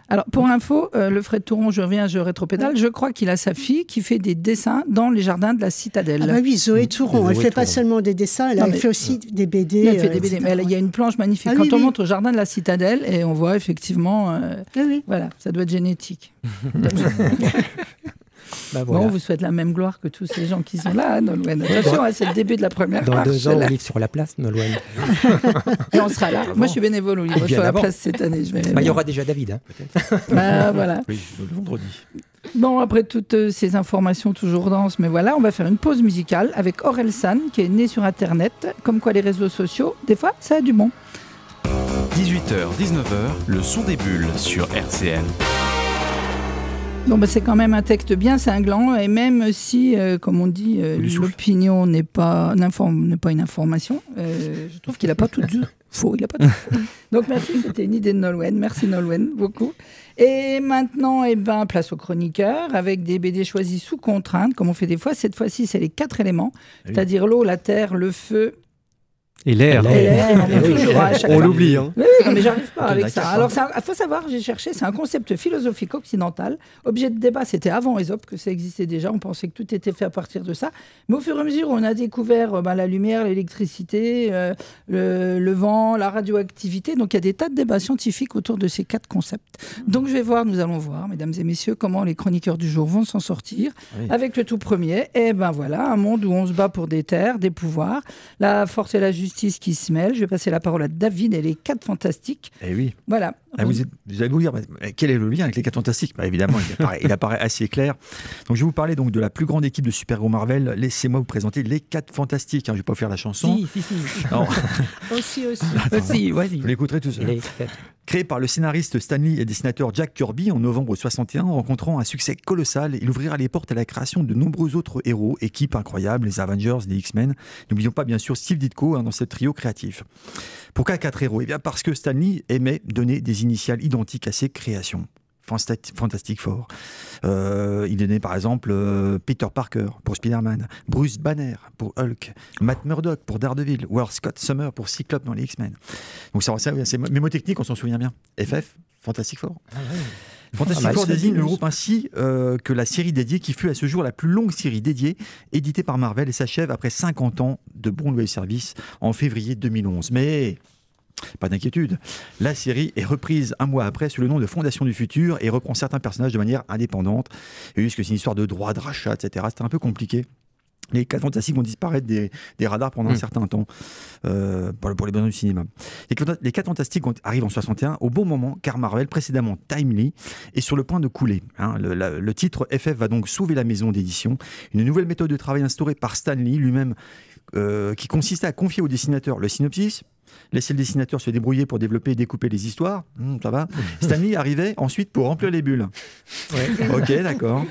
Alors, pour info, le Fred Touron, je rétropédale, je crois qu'il a sa fille qui fait des dessins dans les jardins de la Citadelle. Ah bah oui, Zoé Touron, elle ne fait pas seulement des dessins, elle fait aussi des BD. Elle fait des BD, mais il y a une planche magnifique. Quand on monte au jardin de la Citadelle, et on voit effectivement... Voilà, ça doit être génétique. Bah voilà. Bon, on vous souhaite la même gloire que tous ces gens qui sont là, Nolwenn. Attention, c'est le début de la première Dans marche. 2 ans, on livre sur la place, Nolwenn. Et on sera là. Moi, je suis bénévole au livre sur la place cette année. Il y aura déjà David, peut-être. Voilà. Oui, le vendredi. Bon, après toutes ces informations toujours denses, mais voilà, on va faire une pause musicale avec Aurel San, qui est né sur Internet. Comme quoi, les réseaux sociaux, des fois, ça a du bon. 18h, 19h, le son des bulles sur RCN. Bon, c'est quand même un texte bien cinglant, et même si, comme on dit, l'opinion n'est pas une information, je trouve qu'il n'a pas tout faux. Il a pas tout faux. Donc merci, c'était une idée de Nolwenn. Merci Nolwenn, beaucoup. Et maintenant, place aux chroniqueurs, avec des BD choisis sous contrainte, comme on fait des fois. Cette fois-ci, c'est les 4 éléments, c'est-à-dire l'eau, la terre, le feu... Et l'air. On l'oublie. Oui, non, mais j'arrive pas avec ça. Alors, il faut savoir, j'ai cherché, c'est un concept philosophique occidental. Objet de débat, c'était avant Ésope que ça existait déjà. On pensait que tout était fait à partir de ça. Mais au fur et à mesure, on a découvert la lumière, l'électricité, le vent, la radioactivité. Donc, il y a des tas de débats scientifiques autour de ces 4 concepts. Donc, nous allons voir, mesdames et messieurs, comment les chroniqueurs du jour vont s'en sortir. Oui. Avec le tout premier, voilà, un monde où on se bat pour des terres, des pouvoirs, la force et la justice qui se mêlent. Je vais passer la parole à David et les 4 fantastiques. Eh oui. Voilà. Vous allez vous dire, quel est le lien avec les 4 fantastiques ? Évidemment, il apparaît assez clair. Donc, je vais vous parler donc de la plus grande équipe de super-héros Marvel. Laissez-moi vous présenter les 4 fantastiques. Je ne vais pas vous faire la chanson. Si. Aussi, vas-y. Vous l'écouterez tous. Créé par le scénariste Stan Lee et dessinateur Jack Kirby en novembre 61, rencontrant un succès colossal, il ouvrira les portes à la création de nombreux autres héros, équipes incroyables, les Avengers, les X-Men. N'oublions pas bien sûr Steve Ditko dans ce trio créatif. Pourquoi 4 héros ? Parce que Stan Lee aimait donner des initiales identiques à ses créations. Fantastic Four. Il donnait par exemple Peter Parker pour Spider-Man, Bruce Banner pour Hulk, Matt Murdock pour Daredevil, ou alors Scott Summer pour Cyclope dans les X-Men. Donc c'est mémotechnique, on s'en souvient bien. FF, Fantastic Four. Fantastic Four désigne le groupe ainsi que la série dédiée qui fut à ce jour la plus longue série dédiée éditée par Marvel et s'achève après 50 ans de bon loyal service en février 2011. Mais... pas d'inquiétude, la série est reprise un mois après sous le nom de Fondation du Futur et reprend certains personnages de manière indépendante. Et puisque c'est une histoire de droit, de rachat, etc., c'était un peu compliqué. Les 4 Fantastiques vont disparaître des radars pendant un certain temps pour les besoins du cinéma. Les 4 Fantastiques arrivent en 61 au bon moment car Marvel, précédemment Timely, est sur le point de couler. Le titre FF va donc sauver la maison d'édition. Une nouvelle méthode de travail instaurée par Stan Lee lui-même qui consistait à confier au dessinateur le synopsis, laisser le dessinateur se débrouiller pour développer et découper les histoires. Ça va. Stan Lee arrivait ensuite pour remplir les bulles. Ouais. Ok, d'accord.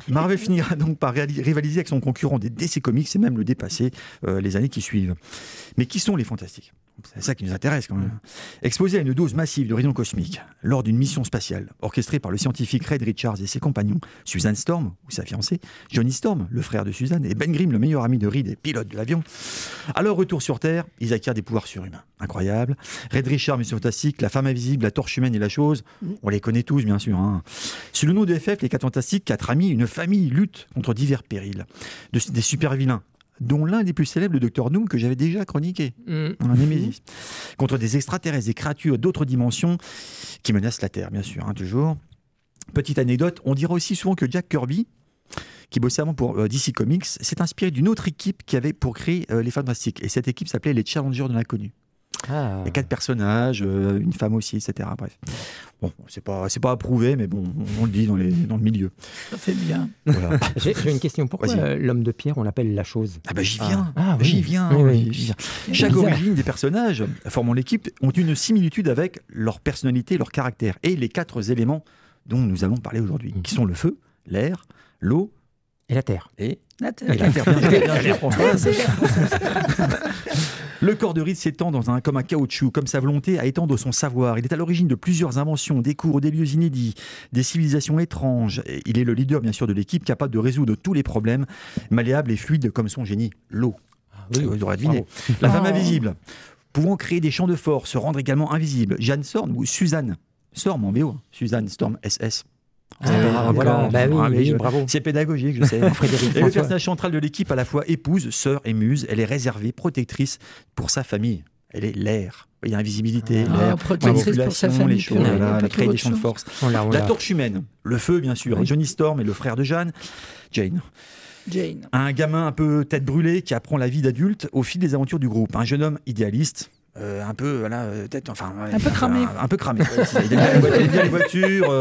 Marvel finira donc par rivaliser avec son concurrent des DC Comics et même le dépasser les années qui suivent. Mais qui sont les Fantastiques ? C'est ça qui nous intéresse quand même. Exposés à une dose massive de rayons cosmiques lors d'une mission spatiale orchestrée par le scientifique Reed Richards et ses compagnons, Susan Storm, ou sa fiancée, Johnny Storm, le frère de Susan, et Ben Grimm, le meilleur ami de Reed et pilote de l'avion. À leur retour sur Terre, ils acquièrent des pouvoirs surhumains. Incroyable. Reed Richards, Mission Fantastique, la femme invisible, la torche humaine et la chose, on les connaît tous bien sûr. Sous le nom de FF, les 4 Fantastiques, 4 amis, une famille luttent contre divers périls. Des super vilains, dont l'un des plus célèbres, le Dr Doom, que j'avais déjà chroniqué, un Némésis, contre des extraterrestres, des créatures d'autres dimensions qui menacent la Terre, bien sûr, toujours. Petite anecdote, on dira aussi souvent que Jack Kirby, qui bossait avant pour DC Comics, s'est inspiré d'une autre équipe qui avait pour créer les Fantastiques. Et cette équipe s'appelait les Challengers de l'inconnu. Il y a 4 personnages, une femme aussi, etc. Bref. Bon, c'est pas approuvé, mais bon, on le dit dans le milieu. Ça fait bien. Voilà. J'ai une question. Pourquoi l'homme de pierre, on l'appelle la chose ? J'y viens. Oui. J'y viens. Oui. Chaque origine des personnages formant l'équipe ont une similitude avec leur personnalité, leur caractère et les 4 éléments dont nous allons parler aujourd'hui, qui sont le feu, l'air, l'eau et la terre. Et la terre. Bien joué, François. Le corps de Reed s'étend comme un caoutchouc, comme sa volonté à étendre son savoir. Il est à l'origine de plusieurs inventions, des cours, des lieux inédits, des civilisations étranges. Et il est le leader, bien sûr, de l'équipe, capable de résoudre tous les problèmes, malléable et fluide comme son génie, l'eau. Vous aurez deviné. La femme invisible, pouvant créer des champs de force, se rendre également invisible. Jeanne Storm ou Suzanne Storm en VO. Suzanne Storm SS. Bravo. C'est pédagogique, je sais. Et le personnage central de l'équipe, à la fois épouse, sœur et muse, elle est réservée, protectrice pour sa famille. Elle est l'air. Il y a invisibilité, l'air, protectrice pour sa famille. Les choses, elle crée des champs de force. La torche humaine, le feu, bien sûr. Johnny Storm est le frère de Jane. Un gamin un peu tête brûlée qui apprend la vie d'adulte au fil des aventures du groupe. Un jeune homme idéaliste. Un peu cramé. Un peu cramé. Il aime bien les voitures.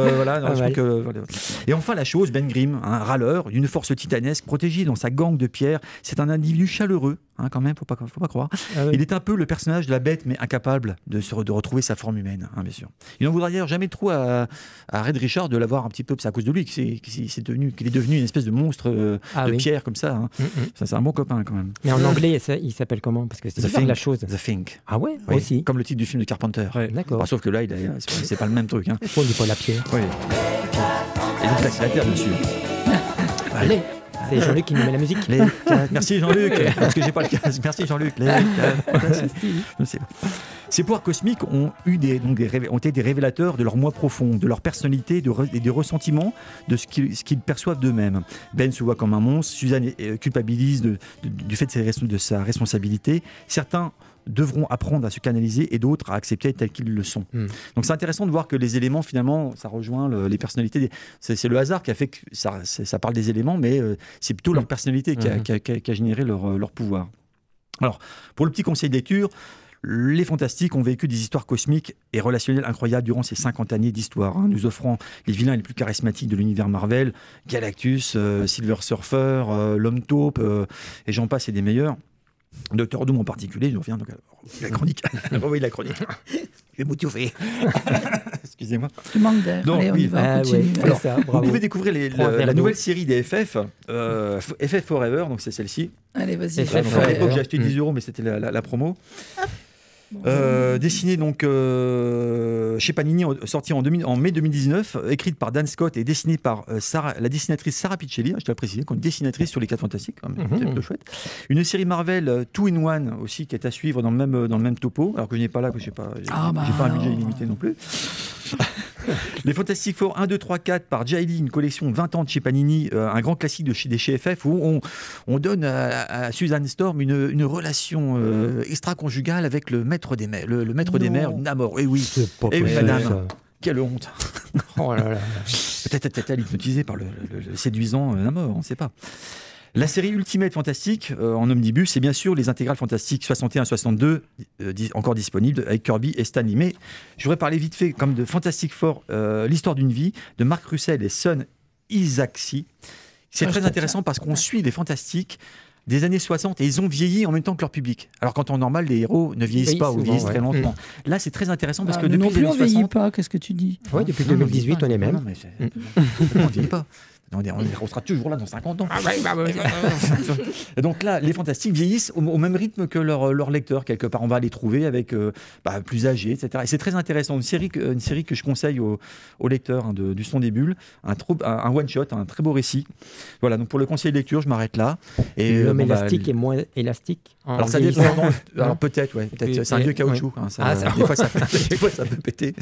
Et enfin, la chose, Ben Grimm, un râleur d'une force titanesque, protégé dans sa gangue de pierre. C'est un individu chaleureux, quand même, faut pas croire. Il est un peu le personnage de la bête, mais incapable de retrouver sa forme humaine, bien sûr. Il n'en voudra dire jamais trop à Reed Richards de l'avoir un petit peu, c'est à cause de lui qu'il est devenu une espèce de monstre de pierre comme ça. Ça, c'est un bon copain quand même. Mais en anglais, il s'appelle comment ? Parce que c'est la chose. The Thing. Ah ouais, aussi. Comme le titre du film de Carpenter. D'accord. Sauf que là, c'est pas le même truc. On dit pas la pierre. Oui. Et donc là, c'est la terre, bien sûr. Allez. C'est Jean-Luc qui nous met la musique. Merci Jean-Luc, parce que j'ai pas le casque. Merci Jean-Luc. Ces pouvoirs cosmiques ont été des révélateurs de leur moi profond, de leur personnalité et des ressentiments de ce qu'ils perçoivent d'eux-mêmes. Ben se voit comme un monstre, Suzanne culpabilise du fait de sa responsabilité. Certains devront apprendre à se canaliser et d'autres à accepter tels qu'ils le sont. Donc c'est intéressant de voir que les éléments, finalement, ça rejoint les personnalités. C'est le hasard qui a fait que ça parle des éléments, mais c'est plutôt leur personnalité qui a généré leur pouvoir. Alors, pour le petit conseil de lecture, les Fantastiques ont vécu des histoires cosmiques et relationnelles incroyables durant ces 50 années d'histoire, nous offrant les vilains les plus charismatiques de l'univers Marvel, Galactus, Silver Surfer, l'Homme Taupe, et j'en passe, et des meilleurs. Dr Doom en particulier, je reviens donc la chronique. La chronique. Je vais m'étouffer. Excusez-moi. Tu manques d'air. Donc, allez, on y va, continue. Alors, vous pouvez découvrir la nouvelle série des FF, FF Forever, donc c'est celle-ci. Allez, vas-y. À l'époque, j'ai acheté 10 €, mais c'était la promo. Dessinée donc chez Panini, sortie en mai 2019, écrite par Dan Scott et dessinée par la dessinatrice Sarah Pichelli, je te l'ai précisé, une dessinatrice sur les 4 Fantastiques, c'est plutôt chouette. Une série Marvel 2-in-1 aussi qui est à suivre dans le même topo, alors que je n'ai pas là, que j'ai pas un budget illimité non plus. Les Fantastic Four 1, 2, 3, 4 par Jay Lee, une collection 20 ans de chez Panini, un grand classique de chez FF où on donne à Susan Storm une relation extra-conjugale avec le maître des mers, le maître des mers, Namor. Et oui, madame, quelle honte. Oh là là. Peut-être elle hypnotisée par le séduisant Namor, on ne sait pas. La série Ultimate Fantastique en omnibus, c'est bien sûr les intégrales fantastiques 61-62, encore disponibles avec Kirby et Stan Lee. Mais je voudrais parler vite fait comme de Fantastic Four, l'histoire d'une vie, de Mark Russell et Son Isaacsi. C'est très intéressant parce qu'on suit les Fantastiques des années 60 et ils ont vieilli en même temps que leur public. Alors qu'en temps normal, les héros ne vieillissent pas ou vieillissent très lentement. Là, c'est très intéressant parce que depuis les années 60... on ne vieillit pas, qu'est-ce que tu dis? Oui, depuis 2018, on est même. Non, mais on ne vieillit pas. On sera toujours là dans 50 ans. Et donc là, les Fantastiques vieillissent au même rythme que leurs lecteurs, quelque part. On va les trouver avec plus âgés, etc. Et c'est très intéressant. Une série que je conseille aux lecteurs du Son des Bulles, un one-shot, un très beau récit. Voilà, donc pour le conseil de lecture, je m'arrête là. Et l'homme élastique est moins élastique. Alors ça dépend. Alors peut-être, ouais. C'est un vieux caoutchouc. Des fois, ça peut péter.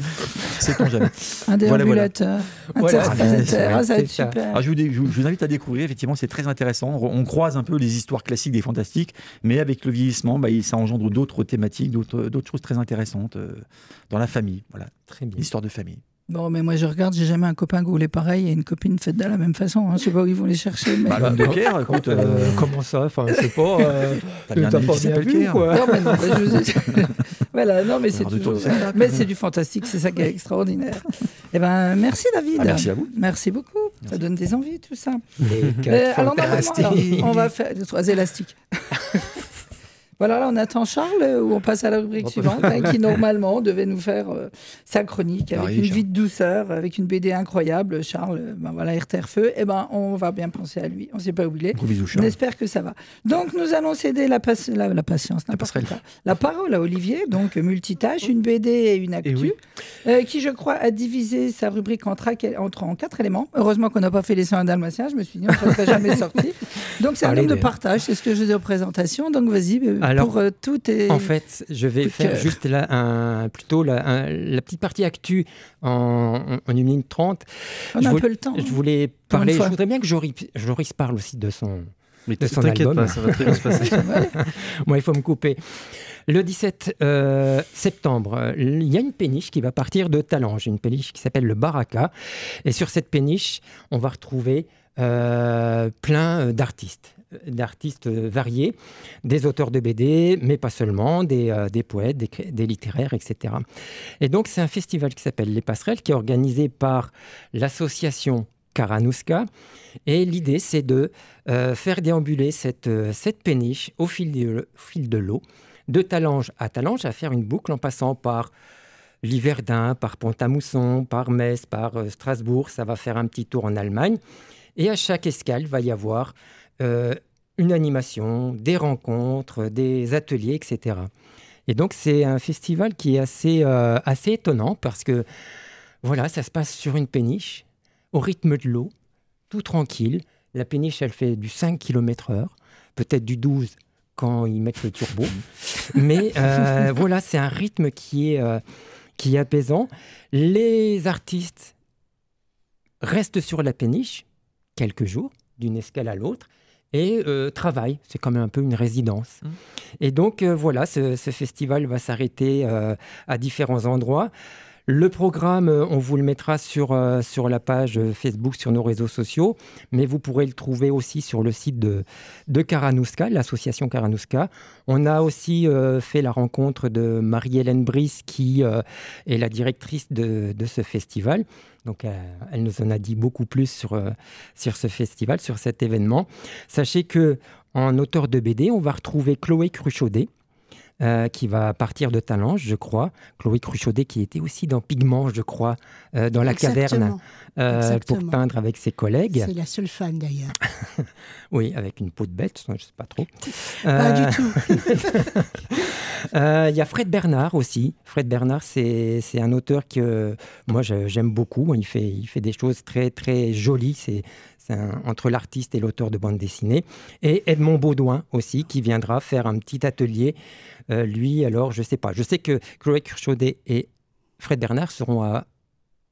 Sait-on jamais. Un déambulateur. Ça va être super. Alors, je vous invite à découvrir, effectivement, c'est très intéressant. On croise un peu les histoires classiques des Fantastiques, mais avec le vieillissement, ça engendre d'autres thématiques, d'autres choses très intéressantes dans la famille. Voilà, très bien. L'histoire de famille. Bon, mais moi je regarde, j'ai jamais un copain gaulé pareil et une copine faite de la même façon. Je sais pas où ils vont les chercher. Mais... l'homme de Pierre, écoute. Comment ça? Enfin, je sais pas. T'as bien dit qu'il s'appelle Pierre. Non, mais non, voilà, non, mais c'est toujours. Mais c'est du fantastique, c'est ça qui est extraordinaire. Eh ben, merci David. Merci à vous. Merci beaucoup. Merci. Ça donne des envies, tout ça. Alors, on va faire les 3 élastiques. Voilà, là, on attend Charles, où on passe à la rubrique suivante, qui normalement devait nous faire sa chronique avec une vie de douceur, avec une BD incroyable. Charles, RTR Feu, on va bien penser à lui. On ne sait pas où il est. Gros bisous, Charles. On espère que ça va. Donc, nous allons céder la patience, la parole à Olivier, donc multitâche, une BD et une actu, qui, je crois, a divisé sa rubrique en 4 éléments. Heureusement qu'on n'a pas fait les 101 Dalmatiens. Je me suis dit, on ne serait jamais sorti. Donc, c'est un homme de partage, c'est ce que je dis aux présentations. Donc, vas-y. Alors, tout est... En fait, je vais faire juste la petite partie actu en 1 minute 30. On a un peu le temps. Je voulais parler. Je voudrais bien que Joris parle aussi de son t'inquiète album. pas, ça va très bien se passer. Moi, il faut me couper. Le 17 septembre, il y a une péniche qui va partir de Talange, une péniche qui s'appelle le Baraka. Et sur cette péniche, on va retrouver plein d'artistes variés, des auteurs de BD, mais pas seulement, des poètes, des littéraires, etc. Et donc, c'est un festival qui s'appelle Les Passerelles, qui est organisé par l'association Karanouska. Et l'idée, c'est de faire déambuler cette péniche au fil de l'eau, de Talange, à faire une boucle en passant par Liverdun, par Pont-à-Mousson, par Metz, par Strasbourg. Ça va faire un petit tour en Allemagne. Et à chaque escale, il va y avoir une animation, des rencontres, des ateliers, etc. Et donc, c'est un festival qui est assez étonnant parce que, voilà, ça se passe sur une péniche, au rythme de l'eau, tout tranquille. La péniche, elle fait du 5 km/h, peut-être du 12 quand ils mettent le turbo. Mais voilà, c'est un rythme qui est apaisant. Les artistes restent sur la péniche quelques jours, d'une escale à l'autre, et travaillent. C'est quand même un peu une résidence. Et donc, voilà, ce festival va s'arrêter à différents endroits. Le programme, on vous le mettra sur la page Facebook, sur nos réseaux sociaux, mais vous pourrez le trouver aussi sur le site de Karanouska, l'association Karanouska. On a aussi fait la rencontre de Marie-Hélène Brice, qui est la directrice de ce festival. Donc, elle nous en a dit beaucoup plus sur ce festival, sur cet événement. Sachez qu'en auteur de BD, on va retrouver Chloé Cruchaudet, qui va partir de Talange, je crois. Chloé Cruchaudet, qui était aussi dans Pigments, je crois, dans la caverne, pour peindre avec ses collègues. C'est la seule fan, d'ailleurs. Oui, avec une peau de bête, je ne sais pas trop. Pas du tout. Il y a Fred Bernard aussi. Fred Bernard, c'est un auteur que moi, j'aime beaucoup. Il fait des choses très, très jolies. C'est entre l'artiste et l'auteur de bande dessinée. Et Edmond Baudouin aussi, qui viendra faire un petit atelier. Lui, alors, je ne sais pas. Je sais que Chloé Cruchaudet et Fred Bernard seront à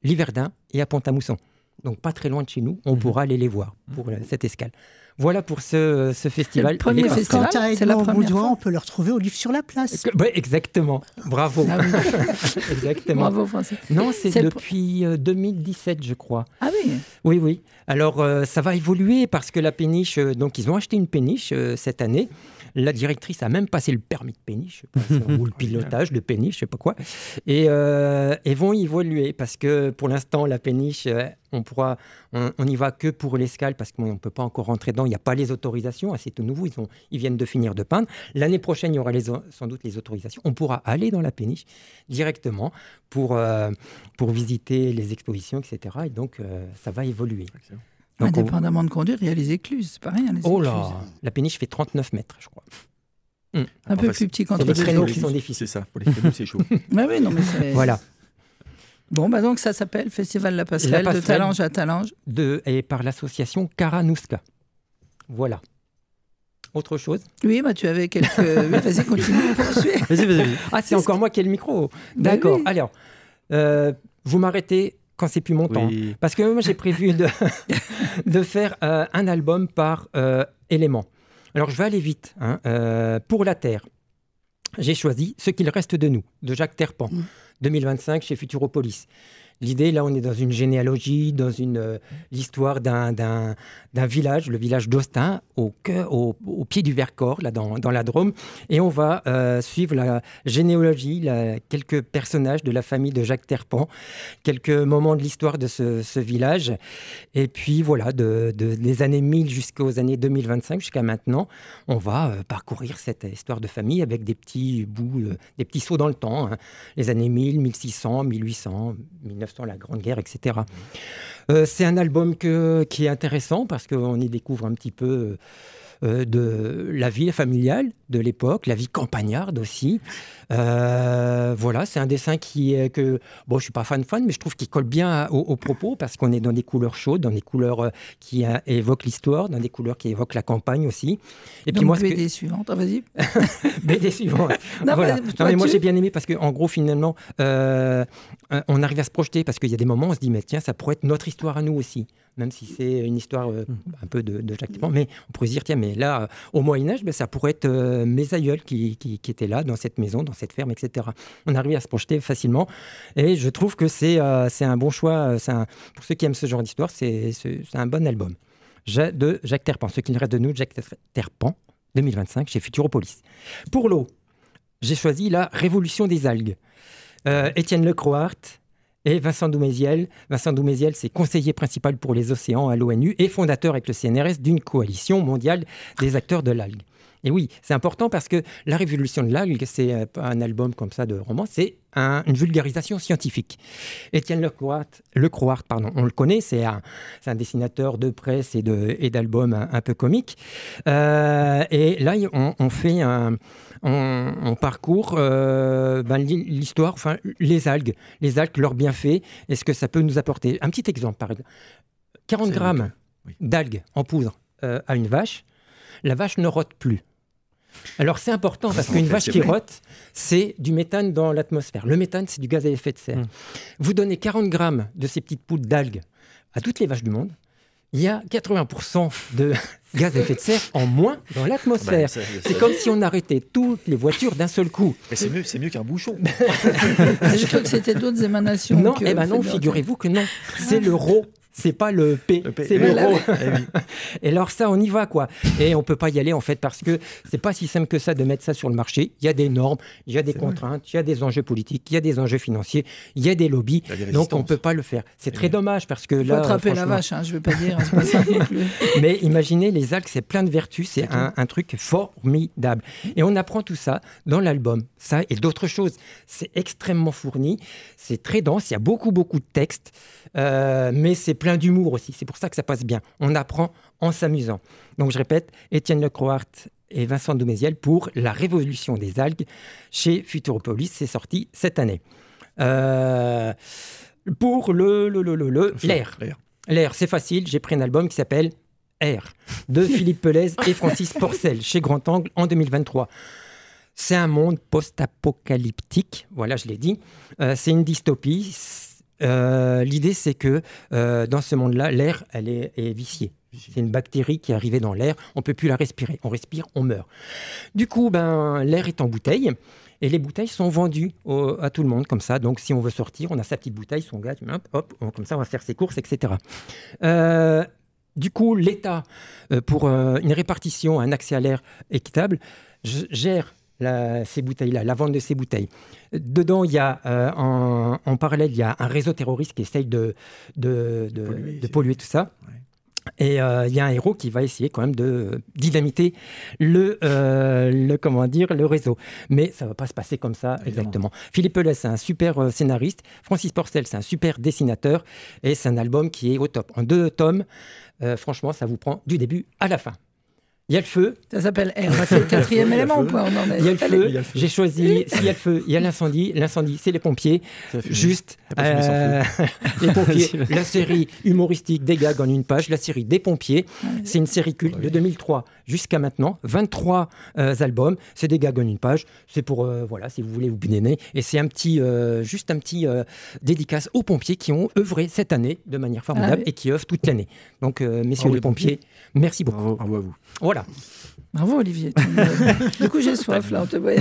Liverdun et à Pont-à-Mousson. donc pas très loin de chez nous, on pourra aller les voir pour cette escale. Voilà pour ce festival. Le premier festival, c'est la première fois. On peut le retrouver au Livre sur la Place. Ouais, exactement. Bravo. Ah oui. Exactement. Bravo, Francis. Non, c'est depuis 2017, je crois. Ah oui. Oui, oui. Alors, ça va évoluer parce que la péniche... donc, ils ont acheté une péniche cette année. La directrice a même passé le permis de péniche, je sais pas, ou le pilotage de péniche, je sais pas quoi. Et vont évoluer parce que pour l'instant, la péniche, on n'y va que pour l'escale parce qu'on ne peut pas encore rentrer dedans. Il n'y a pas les autorisations, c'est tout nouveau. Ils viennent de finir de peindre. L'année prochaine, il y aura sans doute les autorisations. On pourra aller dans la péniche directement pour visiter les expositions, etc. Et donc, ça va évoluer. Donc, indépendamment de conduire, il y a les écluses, c'est pas rien. Les oh écluses. là, la péniche fait 39 mètres, je crois. Un peu plus petit qu'entre les créneaux qui écluses. sont difficiles. C'est ça, pour les créneaux, c'est chaud. Oui, non, mais c'est... Voilà. Bon, donc ça s'appelle Festival La Passerelle, de Talange à Talange. Et par l'association Karanouska. Voilà. Autre chose? Oui, tu avais quelques... Oui, vas-y, continue. Vas-y. Ah, c'est encore moi qui ai le micro. D'accord. Oui. Alors, vous m'arrêtez quand c'est plus mon temps. Parce que moi, j'ai prévu de faire un album par élément. Alors, je vais aller vite. Pour la Terre, j'ai choisi Ce qu'il reste de nous, de Jacques Terpan, 2025 chez Futuropolis. L'idée, là, on est dans une généalogie, dans l'histoire d'un village, le village d'Austin, au pied du Vercors, là, dans la Drôme. Et on va suivre la généalogie, quelques personnages de la famille de Jacques Terpan, quelques moments de l'histoire de ce village. Et puis, voilà, des années 1000 jusqu'aux années 2025, jusqu'à maintenant, on va parcourir cette histoire de famille avec des petits bouts, des petits sauts dans le temps. Les années 1000, 1600, 1800, 1900, la Grande Guerre, etc. C'est un album qui est intéressant parce qu'on y découvre un petit peu de la vie familiale de l'époque, la vie campagnarde aussi. Voilà, c'est un dessin que je suis pas fan, mais je trouve qu'il colle bien au propos parce qu'on est dans des couleurs chaudes, dans des couleurs qui évoquent l'histoire, dans des couleurs qui évoquent la campagne aussi. Et donc, puis moi, BD suivante, vas-y. BD suivante. Voilà. Non, mais moi j'ai bien aimé parce qu'en gros finalement, on arrive à se projeter parce qu'il y a des moments où on se dit mais tiens, ça pourrait être notre histoire à nous aussi. Même si c'est une histoire un peu de Jacques Terpan, mais on pourrait se dire, tiens, mais là, au Moyen-Âge, ça pourrait être mes aïeuls qui étaient là, dans cette maison, dans cette ferme, etc. On arrive à se projeter facilement, et je trouve que c'est un bon choix. Pour ceux qui aiment ce genre d'histoire, c'est un bon album. De Jacques Terpan, Ce qu'il reste de nous, Jacques Terpan, 2025, chez Futuropolis. Pour l'eau, j'ai choisi La Révolution des algues. Étienne Lecroart et Vincent Douméziel. Vincent Douméziel, c'est conseiller principal pour les océans à l'ONU et fondateur avec le CNRS d'une coalition mondiale des acteurs de l'algue. Et oui, c'est important parce que La Révolution de l'algue, c'est pas un album comme ça de roman, c'est une vulgarisation scientifique. Étienne Lecroart, on le connaît, c'est un dessinateur de presse et d'albums un peu comiques. Et là, on fait on parcourt l'histoire, enfin les algues, leurs bienfaits, et ce que ça peut nous apporter. Un petit exemple, par exemple. 40 grammes d'algues en poudre à une vache, la vache ne rote plus. Alors c'est important parce qu'une vache qui rote, c'est du méthane dans l'atmosphère. Le méthane, c'est du gaz à effet de serre. Vous donnez 40 grammes de ces petites poudres d'algues à toutes les vaches du monde, il y a 80% de gaz à effet de serre en moins dans l'atmosphère. C'est comme si on arrêtait toutes les voitures d'un seul coup. Mais c'est mieux qu'un bouchon. Je crois que c'était d'autres émanations. Non, non, figurez-vous que non. C'est l'euro. C'est pas le P, c'est l'euro. Et alors ça, on y va, quoi. Et on peut pas y aller, en fait, parce que c'est pas si simple que ça de mettre ça sur le marché. Il y a des normes, il y a des contraintes, il y a des enjeux politiques, il y a des enjeux financiers, il y a des lobbies. Donc on peut pas le faire. C'est très dommage parce que là... Il faut attraper la vache, je veux pas dire, c'est pas ça non plus. Mais imaginez, les algues, c'est plein de vertus, c'est un truc formidable. Et on apprend tout ça dans l'album. Ça et d'autres choses. C'est extrêmement fourni, c'est très dense, il y a beaucoup de textes, mais c'est plein d'humour aussi. C'est pour ça que ça passe bien. On apprend en s'amusant. Donc, je répète, Étienne Lecroart et Vincent Douméziel pour La Révolution des algues chez Futuropolis. C'est sorti cette année. Pour l'air. L'air, c'est facile. J'ai pris un album qui s'appelle Air de Philippe Pelez et Francis Porcel chez Grand Angle en 2023. C'est un monde post-apocalyptique. Voilà, je l'ai dit. C'est une dystopie. L'idée, c'est que dans ce monde-là, l'air, elle est viciée. C'est une bactérie qui est arrivée dans l'air, on ne peut plus la respirer. On respire, on meurt. Du coup, l'air est en bouteille et les bouteilles sont vendues à tout le monde comme ça. Donc, si on veut sortir, on a sa petite bouteille, son gaz, hop, comme ça, on va faire ses courses, etc. Du coup, l'État, pour une répartition, un accès à l'air équitable, gère ces bouteilles-là, la vente de ces bouteilles. Dedans, il y a, en parallèle, il y a un réseau terroriste qui essaye de polluer tout ça. Ouais. Et il y a un héros qui va essayer quand même de dynamiter le réseau. Mais ça ne va pas se passer comme ça exactement. Philippe Pellet, c'est un super scénariste. Francis Porcel, c'est un super dessinateur. Et c'est un album qui est au top. En 2 tomes, franchement, ça vous prend du début à la fin. Il y a le feu. Ça s'appelle R. C'est le 4e élément ou quoi? Il y a le feu. J'ai choisi, s'il y a le feu, il y a l'incendie. L'incendie, c'est les pompiers. Juste les pompiers. La série humoristique des gags en une page. La série des pompiers. C'est une série culte de 2003 jusqu'à maintenant. 23 albums. C'est des gags en une page. C'est pour, si vous voulez vous bidonner. Et c'est juste un petit dédicace aux pompiers qui ont œuvré cette année de manière formidable et qui œuvrent toute l'année. Donc, messieurs les pompiers, merci beaucoup. Bravo à vous. Voilà. Bravo Olivier. Du coup j'ai soif là, on te voit.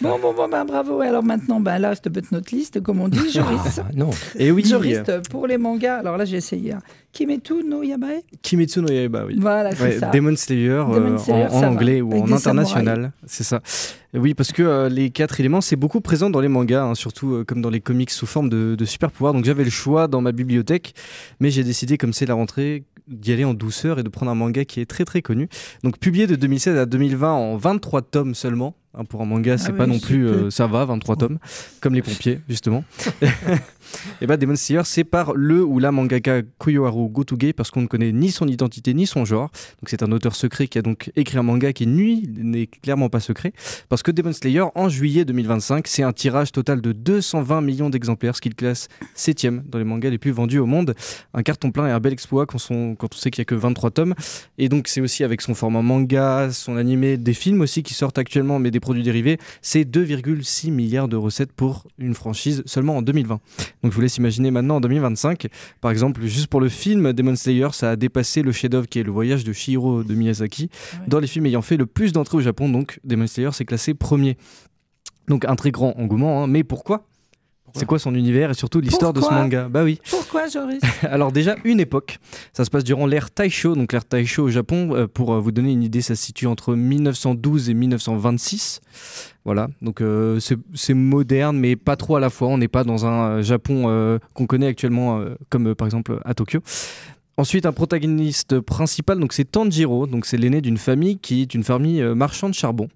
Bon, bravo. Alors maintenant, last but not least, comme on dit, Joris. Non. Et oui. Joris pour les mangas. Alors là j'ai essayé. Kimetsu no Yaiba. Kimetsu no Yaiba, oui. Voilà, c'est ça. Demon Slayer, en anglais ou en international, samouraïs. C'est ça. Oui, parce que les 4 éléments, c'est beaucoup présent dans les mangas, surtout comme dans les comics sous forme de super pouvoirs. Donc j'avais le choix dans ma bibliothèque, mais j'ai décidé, comme c'est la rentrée, d'y aller en douceur et de prendre un manga qui est très très connu. Donc publié de 2016 à 2020 en 23 tomes seulement. Pour un manga, c'est pas non plus... ça va, 23 tomes, comme les pompiers, justement. Et Demon Slayer, c'est par le ou la mangaka Koyoharu Gotoge, parce qu'on ne connaît ni son identité ni son genre. Donc c'est un auteur secret qui a donc écrit un manga qui, n'est clairement pas secret. Parce que Demon Slayer, en juillet 2025, c'est un tirage total de 220 millions d'exemplaires, ce qui le classe 7e dans les mangas les plus vendus au monde. Un carton plein et un bel exploit quand on sait qu'il n'y a que 23 tomes. Et donc c'est aussi avec son format manga, son animé, des films aussi qui sortent actuellement, mais des produits dérivés, c'est 2,6 milliards de recettes pour une franchise seulement en 2020. Donc je vous laisse imaginer maintenant en 2025. Par exemple, juste pour le film Demon Slayer, ça a dépassé le chef-d'œuvre qui est Le Voyage de Chihiro de Miyazaki dans les films ayant fait le plus d'entrées au Japon. Donc Demon Slayer s'est classé premier. Donc un très grand engouement, mais pourquoi ? C'est quoi son univers et surtout l'histoire de ce manga? Bah oui. Pourquoi, Joris? Alors déjà, une époque. Ça se passe durant l'ère Taisho. Donc l'ère Taisho au Japon, pour vous donner une idée, ça se situe entre 1912 et 1926. Voilà, donc c'est moderne, mais pas trop à la fois. On n'est pas dans un Japon qu'on connaît actuellement, comme par exemple à Tokyo. Ensuite, un protagoniste principal, donc c'est Tanjiro, donc c'est l'aîné d'une famille qui est une famille marchande de charbon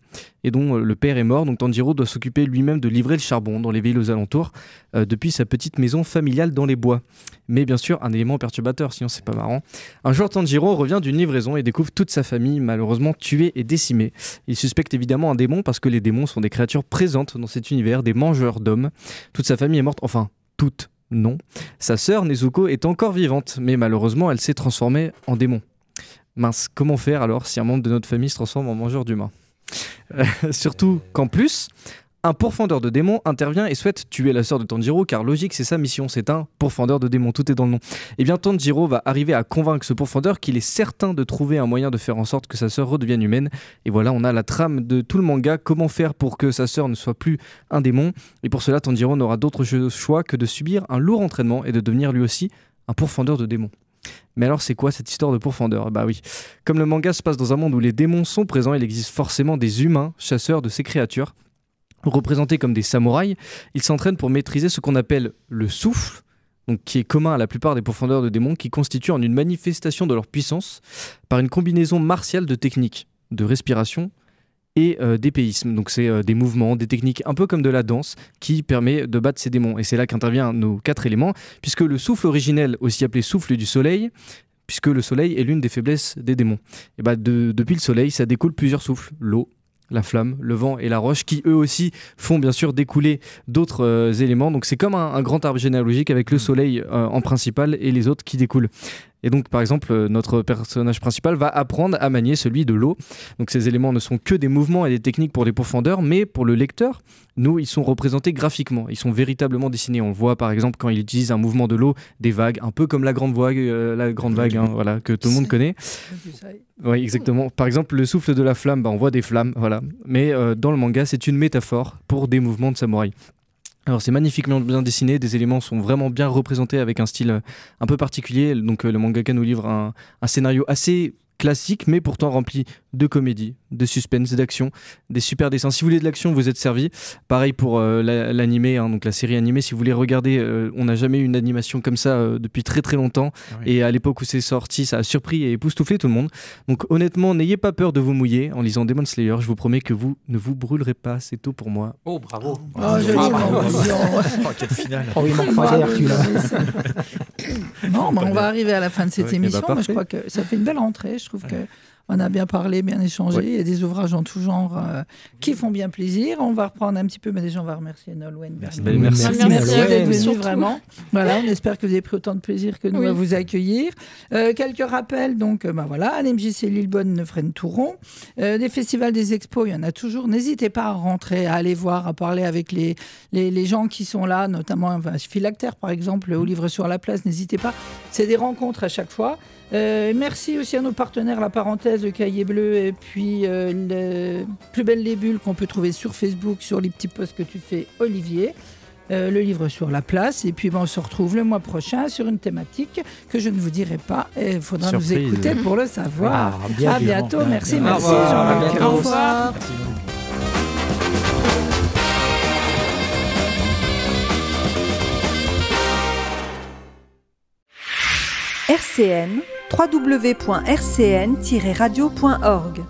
et dont le père est mort. Donc Tanjiro doit s'occuper lui-même de livrer le charbon dans les villes aux alentours depuis sa petite maison familiale dans les bois. Mais bien sûr, un élément perturbateur, sinon c'est pas marrant. Un jour, Tanjiro revient d'une livraison et découvre toute sa famille malheureusement tuée et décimée. Il suspecte évidemment un démon parce que les démons sont des créatures présentes dans cet univers, des mangeurs d'hommes. Toute sa famille est morte, enfin, toute. Non. Sa sœur Nezuko est encore vivante, mais malheureusement, elle s'est transformée en démon. Mince, comment faire alors si un membre de notre famille se transforme en mangeur d'humains ? Surtout qu'en plus, un pourfendeur de démons intervient et souhaite tuer la sœur de Tanjiro, car logique, c'est sa mission, c'est un pourfendeur de démons, tout est dans le nom. Et bien Tanjiro va arriver à convaincre ce pourfendeur qu'il est certain de trouver un moyen de faire en sorte que sa sœur redevienne humaine. Et voilà, on a la trame de tout le manga, comment faire pour que sa sœur ne soit plus un démon. Et pour cela, Tanjiro n'aura d'autre choix que de subir un lourd entraînement et de devenir lui aussi un pourfendeur de démons. Mais alors c'est quoi cette histoire de pourfendeur ? Bah oui, comme le manga se passe dans un monde où les démons sont présents, il existe forcément des humains chasseurs de ces créatures. Représentés comme des samouraïs, ils s'entraînent pour maîtriser ce qu'on appelle le souffle, donc qui est commun à la plupart des pourfendeurs de démons, qui constitue en une manifestation de leur puissance par une combinaison martiale de techniques, de respiration et d'épéisme. Donc c'est des mouvements, des techniques un peu comme de la danse qui permet de battre ces démons. Et c'est là qu'interviennent nos 4 éléments, puisque le souffle originel, aussi appelé souffle du soleil, puisque le soleil est l'une des faiblesses des démons. Et depuis le soleil, ça découle plusieurs souffles, l'eau, la flamme, le vent et la roche, qui eux aussi font bien sûr découler d'autres éléments. Donc c'est comme un grand arbre généalogique avec le soleil en principal et les autres qui découlent. Et donc, par exemple, notre personnage principal va apprendre à manier celui de l'eau. Donc, ces éléments ne sont que des mouvements et des techniques pour les profondeurs, mais pour le lecteur, nous, ils sont représentés graphiquement. Ils sont véritablement dessinés. On le voit, par exemple, quand il utilise un mouvement de l'eau, des vagues, un peu comme la grande vague, voilà, que tout le monde connaît. Oui, exactement. Par exemple, le souffle de la flamme, on voit des flammes, voilà. Mais dans le manga, c'est une métaphore pour des mouvements de samouraï. Alors c'est magnifiquement bien dessiné, des éléments sont vraiment bien représentés avec un style un peu particulier. Donc le mangaka nous livre un scénario assez classique, mais pourtant rempli de comédie, de suspense, d'action, des super dessins. Si vous voulez de l'action, vous êtes servi. Pareil pour l'animé, donc la série animée. Si vous voulez regarder, on n'a jamais eu une animation comme ça depuis très très longtemps. Oui. Et à l'époque où c'est sorti, ça a surpris et époustouflé tout le monde. Donc honnêtement, n'ayez pas peur de vous mouiller en lisant Demon Slayer. Je vous promets que vous ne vous brûlerez pas. C'est tout pour moi. Oh, bravo. Quelle finale. Oh, il manque pas d'air, Non, mais on va arriver à la fin de cette émission. Moi, je crois que ça fait une belle entrée. Je trouve qu'on a bien parlé, bien échangé. Il y a des ouvrages en tout genre qui font bien plaisir. On va reprendre un petit peu, mais déjà on va remercier Nolwenn. Merci d'être venu vraiment. Voilà, on espère que vous avez pris autant de plaisir que nous à vous accueillir. Quelques rappels, donc voilà, à l'MJC Lillebonne, Neufren-Touron. Des festivals, des expos, il y en a toujours. N'hésitez pas à rentrer, à aller voir, à parler avec les gens qui sont là, notamment Philactère par exemple, au Livre sur la Place. N'hésitez pas, c'est des rencontres à chaque fois. Merci aussi à nos partenaires, La Parenthèse, le Cahier Bleu et puis Plus belle les bulles qu'on peut trouver sur Facebook, sur les petits posts que tu fais, Olivier. Le Livre sur la Place. Et puis on se retrouve le mois prochain sur une thématique que je ne vous dirai pas. Il faudra nous écouter pour le savoir. À bientôt. Merci Jean-Luc. Au revoir. RCN, www.rcn-radio.org